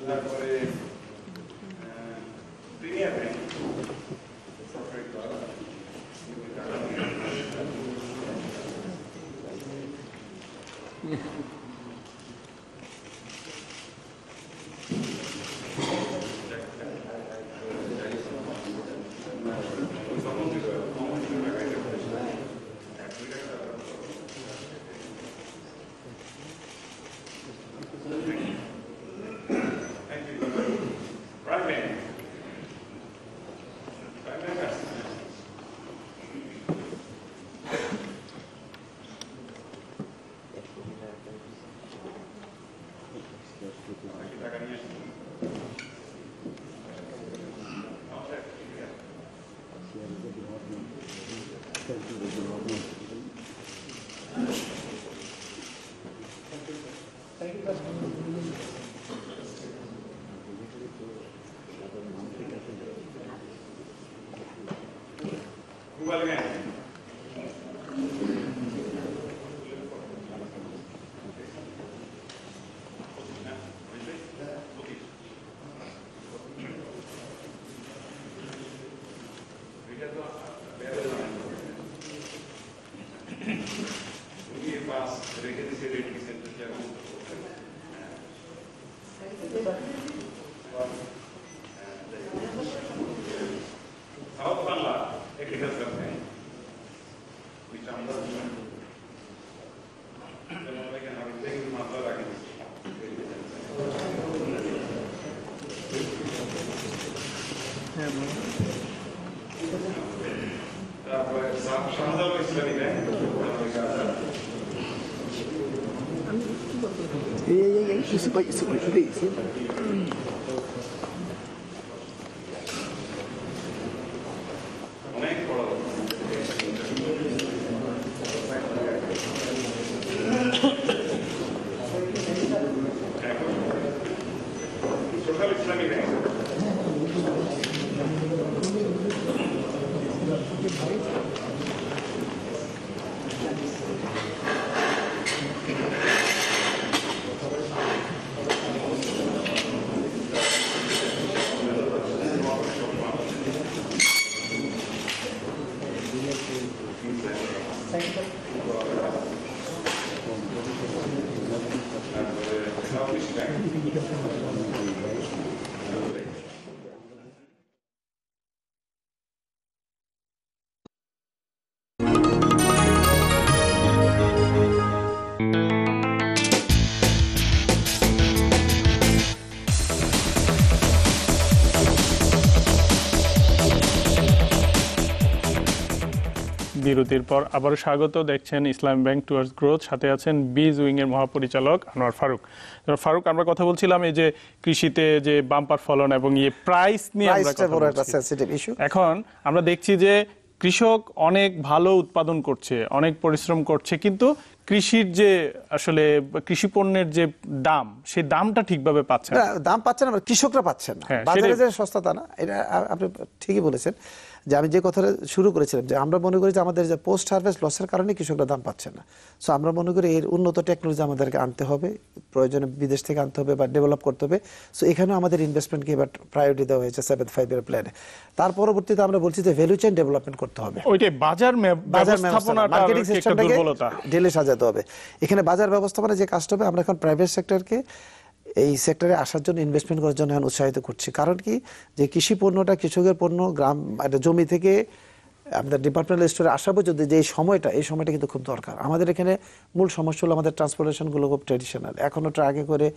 তারপরে premier bank south Bangla agriculture bank তারপরে শাহজালাল ইসলামী ব্যাংক অনেক বড় সোশ্যাল ইসলামী ব্যাংক বিরতির পর আবারও স্বাগত। দেখছেন ইসলাম ব্যাংক টুয়ার্ডস গ্রোথ, সাথে আছেন বিজ উইং এর মহাপরিচালক আনোয়ার ফারুক। ফারুক, আমরা কথা বলছিলাম এই যে কৃষিতে যে বাম্পার ফলন এবং প্রাইস নিয়ে আমরা কথা বলছি। এখন আমরা দেখছি যে কৃষক অনেক ভালো উৎপাদন করছে, অনেক পরিশ্রম করছে, কিন্তু কৃষির যে আসলে কৃষি পণ্যের যে দাম, সেই দামটা ঠিকভাবে পাচ্ছে না। দাম পাচ্ছে না, কৃষকরা পাচ্ছেন না। বাজারে যে সস্তা তা না, এটা আপনি ঠিকই বলেছেন। যে আমি যে কথাটা শুরু করেছিলাম, যে আমরা মনে করি যে আমাদের যে পোস্ট হারভেস্ট লসের কারণে কৃষকরা দাম পাচ্ছে না। সো আমরা মনে করি এর উন্নত টেকনোলজি আমাদেরকে আনতে হবে, প্রয়োজনে বিদেশ থেকে আনতে হবে বা ডেভেলপ করতে হবে। সো এখানেও আমাদের ইনভেস্টমেন্টকে এবার প্রায়োরিটি দেওয়া হয়েছে 7-5 প্ল্যানে। তার পরবর্তীতে আমরা বলছি যে ভ্যালু চেইন ডেভেলপমেন্ট করতে হবে, ওইটাই বাজার ব্যবস্থাপনাটা মার্কেটিং সিস্টেমটাকে দুর্বলতা ঢেলে সাজাতে হবে। এখানে বাজার ব্যবস্থাপনা যে কাজটা হবে, আমরা এখন প্রাইভেট সেক্টরকে এই সেক্টরে আসার জন্য, ইনভেস্টমেন্ট করার জন্য উৎসাহিত করছি। কারণ কি, যে কৃষি পণ্যটা, কৃষকের পণ্য গ্রাম জমি থেকে আমাদের ডিপার্টমেন্টাল স্টোরে আসা পর্যন্ত যে এই সময়টা কিন্তু খুব দরকার। আমাদের এখানে মূল সমস্যা হলো আমাদের ট্রান্সপোর্টেশনগুলো খুব ট্র্যাডিশনাল। এখনও ট্রাকে করে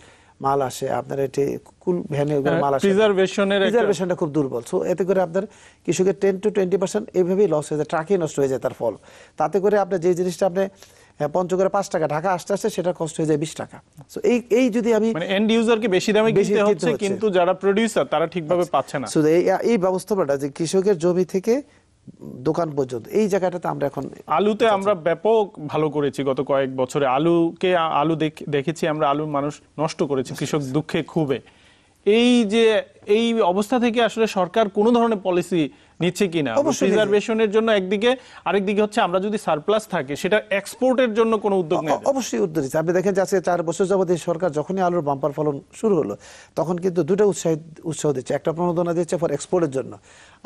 মাল আসে, আপনার এটি কুল ভ্যানে মাল আসে, প্রিজার্ভেশনটা খুব দুর্বল। সো এতে করে আপনার কৃষকের 10 to 20% এইভাবেই লস হয়ে যায়, ট্রাকে নষ্ট হয়ে যায় তার ফল। তাতে করে আপনার যে জিনিসটা আপনি পঞ্চগড়ে 5 টাকা, ঢাকা আসতে আসতে সেটা কষ্ট হয়ে যায় 20 টাকা। সো এই যদি আমি মানে এন্ড ইউজারকে বেশি দামে কিনতে হচ্ছে, কিন্তু যারা প্রোডিউসার তারা ঠিকভাবে পাচ্ছে না। সো এই ব্যবস্থাপনাটা যে কৃষকের জমি থেকে দোকান পর্যন্ত, এই জায়গাটাতে আমরা এখন আলুতে আমরা ব্যাপক ভালো করেছি গত কয়েক বছরে। আলু দেখেছি আমরা, আলু মানুষ নষ্ট করেছে, কৃষক দুঃখে ক্ষোভে। এই অবস্থা থেকে আসলে সরকার কোন ধরনের পলিসি নিচ্ছে কিনা প্রিজার্ভেশনের জন্য একদিকে, আরেকদিকে হচ্ছে আমরা যদি সারপ্লাস থাকে সেটা এক্সপোর্টের জন্য কোনো উদ্যোগ নেই? অবশ্যই উদ্যোগ নিচ্ছে। আপনি দেখেন যে আজকে 4 বছর যাবত এই সরকার যখনই আলুর বাম্পার ফলন শুরু হলো তখন কিন্তু দুটো উৎসাহ দিচ্ছে। একটা প্রণোদনা দিচ্ছে ফর এক্সপোর্টের জন্য,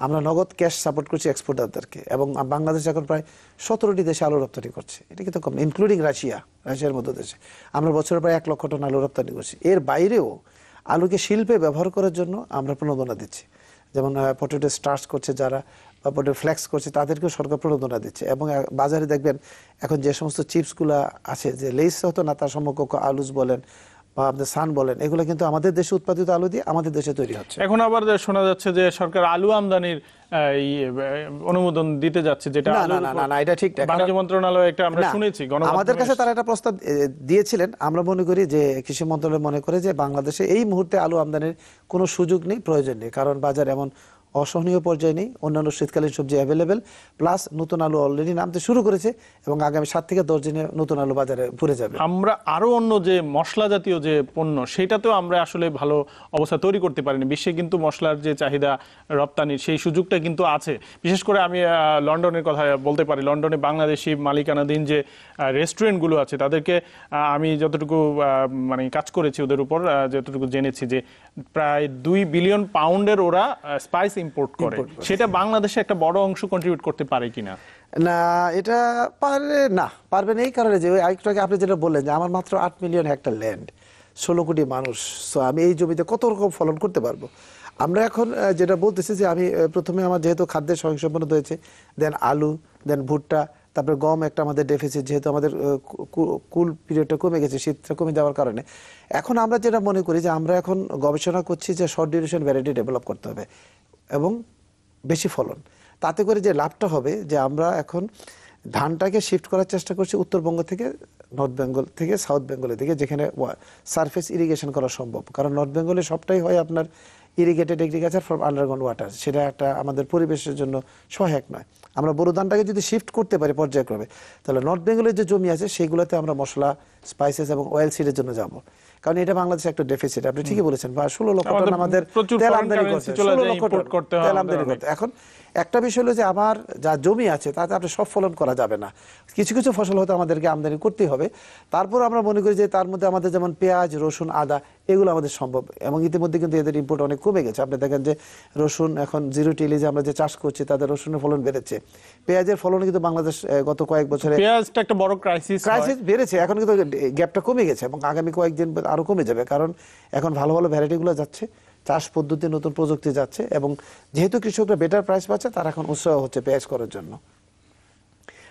আমরা নগদ ক্যাশ সাপোর্ট করছি এক্সপোর্টারদেরকে, এবং বাংলাদেশ এখন প্রায় 17টি দেশে আলু রপ্তানি করছে। এটা কিন্তু কম, ইনক্লুডিং রাশিয়ার মতো দেশে আমরা বছরে প্রায় 1 লক্ষ টন আলু রপ্তানি করছি। এর বাইরেও আলুকে শিল্পে ব্যবহার করার জন্য আমরা প্রণোদনা দিচ্ছি, যেমন পটেটো স্টার্চ করছে যারা, বা পটেটো ফ্লেক্স করছে, তাদেরকেও সরকার প্রণোদনা দিচ্ছে। এবং বাজারে দেখবেন এখন যে সমস্ত চিপসগুলো আছে, যে লেস হতো না তার সমকক্ষ আলুজ বলেন বা আপনার সান বলেন, এগুলো কিন্তু আমাদের দেশে উৎপাদিত আলু দিয়ে আমাদের দেশে তৈরি হচ্ছে। এখন আবার শোনা যাচ্ছে যে সরকার আলু আমদানির অনুমোদন দিতে যাচ্ছে, যেটা না, এটা ঠিক না। বাণিজ্য মন্ত্রণালয় একটা আমরা শুনেছি, আমাদের কাছে তারা একটা প্রস্তাব দিয়েছিলেন। আমরা মনে করি যে কৃষি মন্ত্রণালয় মনে করে যে বাংলাদেশে এই মুহূর্তে আলু আমদানির কোনো সুযোগ নেই, প্রয়োজন নেই, কারণ বাজার এমন অসহনীয় পর্যায়ে নেই, অন্যান্য শীতকালীন সবজি অ্যাভেলেবেল, প্লাস নতুন আলু অলরেডি নামতে শুরু করেছে এবং আগামী 7 থেকে 10 দিনে নতুন আলু বাজারে ভরে যাবে। আমরা আরো অন্য যে মশলা জাতীয় যে পণ্য, সেটাতেও আমরা আসলে ভালো অবস্থা তৈরি করতে পারিনি। বিশ্বে কিন্তু মশলার যে চাহিদা রপ্তানির সেই সুযোগটা কিন্তু আছে। বিশেষ করে আমি লন্ডনের কথা বলতে পারি। লন্ডনে বাংলাদেশি মালিকানাধীন যে রেস্টুরেন্টগুলো আছে তাদেরকে আমি যতটুকু মানে কাজ করেছি ওদের উপর, যতটুকু জেনেছি যে প্রায় 2 বিলিয়ন পাউন্ডের ওরা স্পাইস ইম্পোর্ট করে। সেটা বাংলাদেশে একটা বড় অংশ কন্ট্রিবিউট করতে পারে কিনা? না, এটা পারবে না। এই কারণে যে একটু আগে আপনি যেটা বললেন যে আমার মাত্র 8 মিলিয়ন হেক্টর ল্যান্ড, 16 কোটি মানুষ, সো আমি এই জমিতে কত রকম ফলন করতে পারবো। আমরা এখন যেটা বলতেছি যে আমি প্রথমে আমার যেহেতু খাদ্যের স্বয়ংসম্পূর্ণ হয়েছে, দেন আলু, দেন ভুট্টা, তারপরে গম একটা আমাদের ডেফিসিট, যেহেতু আমাদের কুল পিরিয়ডটা কমে গেছে, শীতটা কমে যাওয়ার কারণে। এখন আমরা যেটা মনে করি যে আমরা এখন গবেষণা করছি যে শর্ট ডিউরেশন ভ্যারাইটি ডেভেলপ করতে হবে এবং বেশি ফলন। তাতে করে যে লাভটা হবে যে আমরা এখন ধানটাকে শিফট করার চেষ্টা করছি উত্তরবঙ্গ থেকে নর্থ বেঙ্গল থেকে সাউথ বেঙ্গলের দিকে, যেখানে সারফেস ইরিগেশন করা সম্ভব। কারণ নর্থ বেঙ্গলে সবটাই হয় আপনার irrigated agriculture from underground water, সেটা একটা আমাদের পরিবেশের জন্য সহায়ক নয়। আমরা বোরো ধানটাকে যদি শিফট করতে পারি পর্যায়ক্রমে, তাহলে নর্থ বেঙ্গলের যে জমি আছে সেইগুলোতে আমরা মশলা, স্পাইসেস এবং অয়েল সিডের জন্য যাব, কারণ এটা বাংলাদেশে একটা ডেফিসিট। আপনি ঠিকই বলেছেন, 16 লক্ষ টন আমাদের তেল আমদানি করতে, 16 লক্ষ টন তেল আমদানি করতে। এখন একটা বিষয় হলো যে আমার যা জমি আছে তাতে আপনি সব ফলন করা যাবে না, কিছু কিছু ফসল হয়তো আমাদেরকে আমদানি করতেই হবে। তারপর আমরা মনে করি যে তার মধ্যে আমাদের যেমন পেঁয়াজ, রসুন, আদা, এগুলো আমাদের সম্ভব, এবং ইতিমধ্যে কিন্তু এদের ইম্পোর্ট অনেক কমে গেছে। আপনি দেখেন যে রসুন এখন 0 টিলিজে আমরা যে চাষ করছি তাদের রসুনের ফলন বেড়েছে, পেঁয়াজের ফলন কিন্তু বাংলাদেশ গত কয়েক বছরে পেঁয়াজটা একটা বড় ক্রাইসিস বেড়েছে, এখন কিন্তু গ্যাপটা কমে গেছে এবং আগামী কয়েকদিন আরো কমে যাবে, কারণ এখন ভালো ভালো ভ্যারাইটিগুলো যাচ্ছে, চাষ পদ্ধতি, নতুন প্রযুক্তি যাচ্ছে, এবং যেহেতু কৃষকরা বেটার প্রাইস পাচ্ছে তারা এখন উৎসাহ হচ্ছে পেঁয়াজ করার জন্য।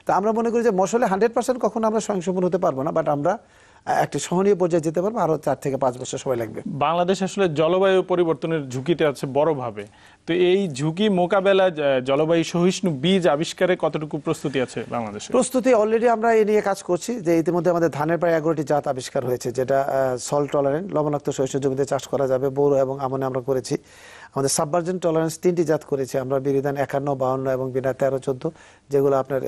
তা আমরা মনে করি যে মশলে 100% কখনো আমরা স্বয়ংসম্পূর্ণ হতে পারবো না, বাট আমরা একটা সহনীয় পর্যায়ে যেতে পারবো, আরো 4 থেকে 5 বছর সময় লাগবে। বাংলাদেশ আসলে জলবায়ু পরিবর্তনের ঝুঁকিতে আছে বড়ভাবে, তো এই ঝুঁকি মোকাবেলা জলবায়ু সহিষ্ণু বীজ আবিষ্কারে কতটুকু প্রস্তুতি আছে বাংলাদেশে? প্রস্তুতি অলরেডি আমরা এই নিয়ে কাজ করছি, যে ইতিমধ্যে আমাদের ধানের প্রায় 11টি জাত আবিষ্কার হয়েছে, যেটা সল্ট টলারেন্ট, লবণাক্ত সহিষ্ণু জমিতে চাষ করা যাবে, বোরো এবং আমনে আমরা করেছি। আমাদের সাবভার্জেন্ট টলারেন্স 3টি জাত করেছি আমরা, বিরিধান 51, 52 এবং বিনা 13, 14, যেগুলো আপনার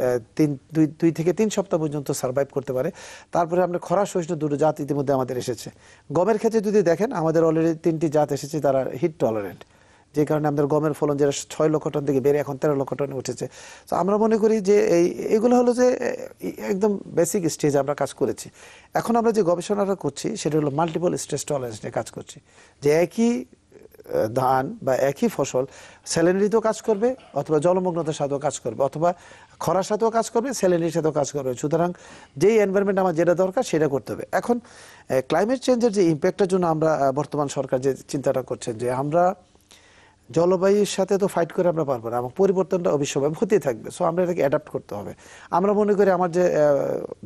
2 থেকে 3 সপ্তাহ পর্যন্ত সার্ভাইভ করতে পারে। তারপরে আপনার খরা সহিষ্ণু 2টি জাত ইতিমধ্যে আমাদের এসেছে। গমের ক্ষেত্রে যদি দেখেন আমাদের অলরেডি 3টি জাত এসেছে, তারা হিট টলারেন্ট, যে কারণে আমাদের গমের ফলন যেটা 6 লক্ষ টন থেকে বেড়ে এখন 13 লক্ষ টনে উঠেছে। তো আমরা মনে করি যে এগুলো হলো যে একদম বেসিক স্টেজে আমরা কাজ করেছি। এখন আমরা যে গবেষণাটা করছি সেটা হলো মাল্টিপল স্ট্রেস টলারেন্স নিয়ে কাজ করছি, যে একই ধান বা একই ফসল স্যালিনিটিতেও কাজ করবে, অথবা জলমগ্নতার সাথেও কাজ করবে, অথবা খরার সাথেও কাজ করবে, স্যালিনিটির সাথেও কাজ করবে। সুতরাং যেই এনভায়রনমেন্ট আমার যেটা দরকার সেটা করতে হবে। এখন ক্লাইমেট চেঞ্জের যে ইম্প্যাক্টের জন্য আমরা বর্তমান সরকার যে চিন্তাটা করছেন, যে আমরা জলবায়ুর সাথে তো ফাইট করে আমরা পারবো না, এবং পরিবর্তনটা অবশ্যই হতেই থাকবে। সো আমরা এটাকে অ্যাডাপ্ট করতে হবে। আমরা মনে করি আমার যে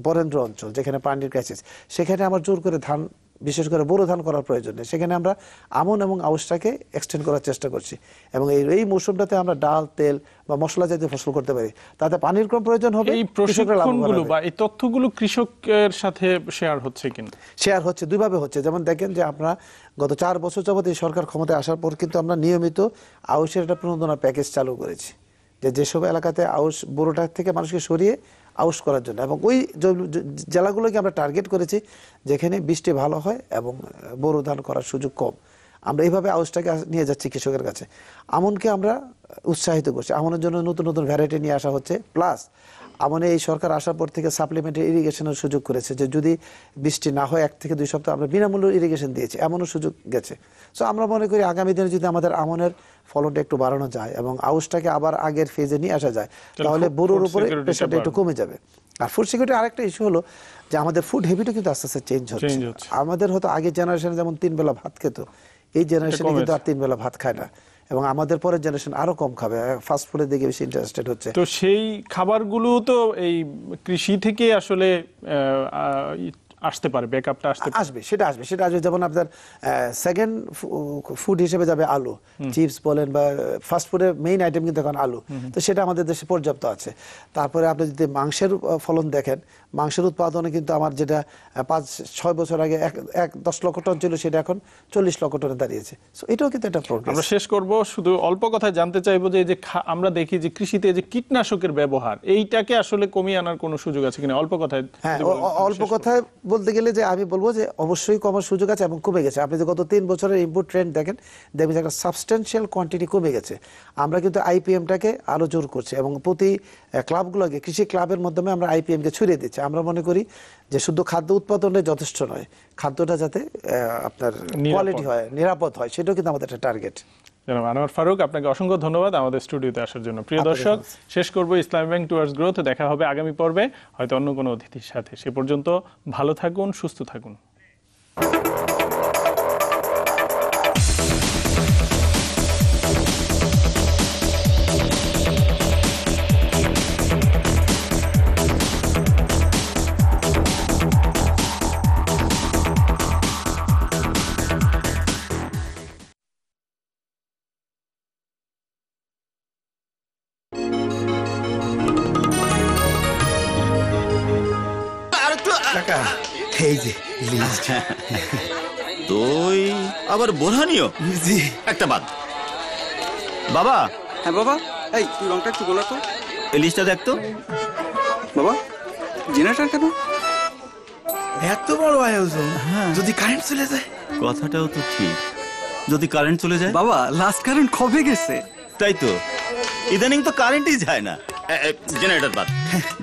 বরেন্দ্র অঞ্চল, যেখানে পানির ক্রাইসিস, সেখানে আমার জোর করে ধান বিশেষ করে বোরো ধান করার প্রয়োজন নেই। সেখানে আমরা আমন এবং আউশটাকে এক্সটেন্ড করার চেষ্টা করছি এবং এই মৌসুমটাতে আমরা ডাল, তেল বা মশলা জাতীয় ফসল করতে পারি। তাতে পানির কম প্রয়োজন হবে। এই প্রশিক্ষণগুলো বা এই তথ্যগুলো কৃষকের সাথে শেয়ার হচ্ছে কিনা? শেয়ার হচ্ছে, দুইভাবে হচ্ছে। যেমন দেখেন যে আমরা গত 4 বছর যাবত এই সরকার ক্ষমতায় আসার পর কিন্তু আমরা নিয়মিত আউশের একটা প্রণোদনা প্যাকেজ চালু করেছি, যেসব এলাকাতে আউশ বোরোটা থেকে মানুষকে সরিয়ে আউশ করার জন্য, এবং ওই জেলাগুলোকে আমরা টার্গেট করেছি যেখানে বৃষ্টি ভালো হয় এবং বোরো ধান করার সুযোগ কম। আমরা এইভাবে আউশটাকে নিয়ে যাচ্ছি কৃষকের কাছে। আমনকে আমরা উৎসাহিত করছি, আমনের জন্য নতুন নতুন ভ্যারাইটি নিয়ে আসা হচ্ছে। প্লাস আমনে এই সরকার আসার পর থেকে সাপ্লিমেন্টারি ইরিগেশনের সুযোগ করেছে, যে যদি বৃষ্টি না হয় 1 থেকে 2 সপ্তাহ আমরা বিনামূল্য ইরিগেশন দিয়েছি, এমনও সুযোগ গেছে। সো আমরা মনে করি আগামী দিনে যদি আমাদের আমনের ফলনটা একটু বাড়ানো যায় এবং আউশটাকে আবার আগের ফেজে নিয়ে আসা যায়, তাহলে বোরোর উপরে প্রেশারটা একটু কমে যাবে। আর ফুড সিকিউরিটি আরেকটা ইস্যু হলো যে আমাদের ফুড হ্যাবিটও কিন্তু আস্তে আস্তে চেঞ্জ হচ্ছে। আমাদের হয়তো আগের জেনারেশনে যেমন 3 বেলা ভাত খেত, এই জেনারেশনে কিন্তু আর 3 বেলা ভাত খায় না, এবং আমাদের পরের জেনারেশন আরো কম খাবে, ফাস্ট ফুডের দিকে বেশি ইন্টারেস্টেড হচ্ছে। তো সেই খাবারগুলো তো এই কৃষি থেকে আসলে আসতে পারে, ব্যাকআপটা আসবে, সেটা আসবে। যেমন আপনার সেকেন্ড ফুড হিসেবে যাবে আলু, চিপস বলেন বা ফাস্ট ফুডের মেইন আইটেম কিন্তু এখন আলু, তো সেটা আমাদের দেশে পর্যাপ্ত আছে। তারপরে আপনি যদি মাংসের ফলন দেখেন, মাংসের উৎপাদনে কিন্তু আমার যেটা 5-6 বছর আগে 10 লক্ষ টন ছিল, সেটা এখন 40 লক্ষ টনে দাঁড়িয়েছে। সো এটাও কিন্তু একটা প্রোগ্রেস। আমরা শেষ করব, শুধু অল্প কথায় জানতে চাইবো যে আমরা দেখি যে কৃষিতে যে কীটনাশকের ব্যবহার, এইটাকে আসলে কমিয়ে আনার কোনো সুযোগ আছে কিনা? অল্প কথায়। হ্যাঁ, অল্প কথায় বলতে গেলে যে আমি বলবো যে অবশ্যই কমার সুযোগ আছে এবং কমে গেছে। আপনি যে গত 3 বছরের ইনপুট ট্রেন্ড দেখবেন যে একটা সাবস্টেন্সিয়াল কোয়ান্টিটি কমে গেছে। আমরা কিন্তু আইপিএমটাকে আরো জোর করছি এবং প্রতি ক্লাবগুলোকে, কৃষি ক্লাবের মাধ্যমে আমরা আইপিএমকে ছড়িয়ে দিচ্ছি। আমরা মনে করি যে শুধু খাদ্য উৎপাদনে যথেষ্ট নয়, খাদ্যটা যাতে আপনার কোয়ালিটি হয়, নিরাপদ হয়, সেটাও কিন্তু আমাদের একটা টার্গেট। জনাব আনোয়ার ফারুক, আপনাকে অসংখ্য ধন্যবাদ আমাদের স্টুডিওতে আসার জন্য। প্রিয় দর্শক, শেষ করব ইসলামী ব্যাংক টুয়ার্ডস গ্রোথ। দেখা হবে আগামী পর্বে, হয়তো অন্য কোনো অতিথির সাথে। সে পর্যন্ত ভালো থাকুন, সুস্থ থাকুন। এই যে লিস্ট। দই আবার বোরহানিও? জি। একটা বাদ। বাবা। হ্যাঁ বাবা, এই তুই রংটা একটু গোলা তো। এই লিস্টটা দেখ তো। বাবা, জেনারেটর কেন? এত বড় আয়োজন, যদি কারেন্ট চলে যায়? কথাটাও তো ঠিক, যদি কারেন্ট চলে যায়। বাবা, লাস্ট কারেন্ট কবে গেছে? তাই তো, ইদানিং তো কারেন্টই যায় না। জেনারেটর বাদ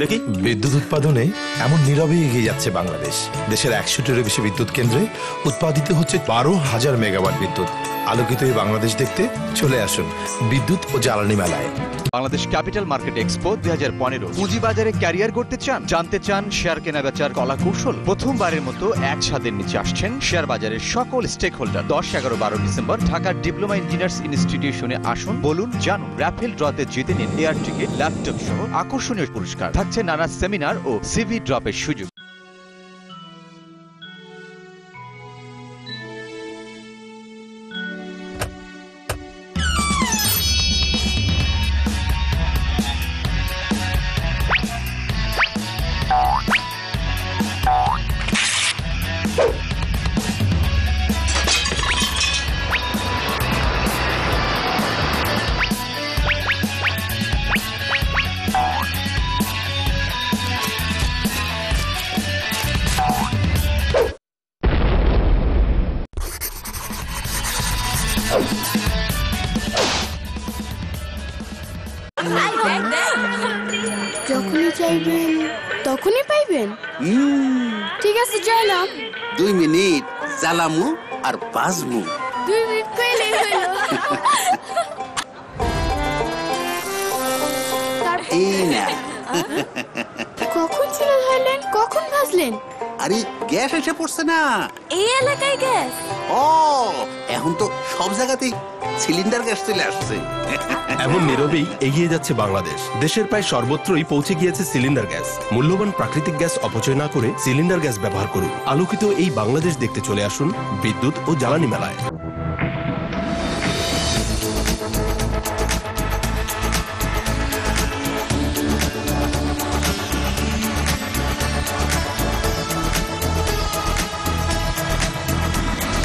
দেখি। বিদ্যুৎ উৎপাদনে এমন নীরবে এগিয়ে যাচ্ছে বাংলাদেশ। দেশের 100-টিরও বেশি বিদ্যুৎ কেন্দ্রে উৎপাদিত হচ্ছে 12,000 মেগাওয়াট বিদ্যুৎ। আলোকিত এই বাংলাদেশ দেখতে চলে আসুন বিদ্যুৎ ও জ্বালানি মেলায়। Bangladesh capital market expo 2015। পুঁজিবাজারে ক্যারিয়ার করতে চান, জানতে চান শেয়ার কেনা বেচার কলা কৌশল? প্রথমবারের মতো এক ছাদের নিচে আসছেন শেয়ার বাজারের সকল স্টেক হোল্ডার। 10, 11, 12 ডিসেম্বর ঢাকার ডিপ্লোমা ইঞ্জিনিয়ার্স ইনস্টিটিউশনে আসুন, বলুন, জানুন। র্যাফেল ড্রতে জিতে নিন এয়ার টিকিট, ল্যাপটপ সহ আকর্ষণীয় পুরস্কার। থাকছে নানা সেমিনার ও সিভি ড্রপের সুযোগ। যখনই চাইবেন তখনই পাইবেন। ঠিক আছে, চাইলাম। 2 মিনিট চালামু আর বাজমু। 2 মিনিট পেলেই হলো। এই না, কখন ছিল ধরলেন, কখন ভাজলেন? আরে গ্যাস এসে পড়ছে না। এই এলাকায় গ্যাস? ও এখন তো সব জায়গাতেই সিলিন্ডার গ্যাস চলে আসছে। এমন নীরবেই এগিয়ে যাচ্ছে বাংলাদেশ। দেশের প্রায় সর্বত্রই পৌঁছে গিয়েছে সিলিন্ডার গ্যাস। মূল্যবান প্রাকৃতিক গ্যাস অপচয় না করে সিলিন্ডার গ্যাস ব্যবহার করুন। আলোকিত এই বাংলাদেশ দেখতে চলে আসুন বিদ্যুৎ ও জ্বালানি মেলায়।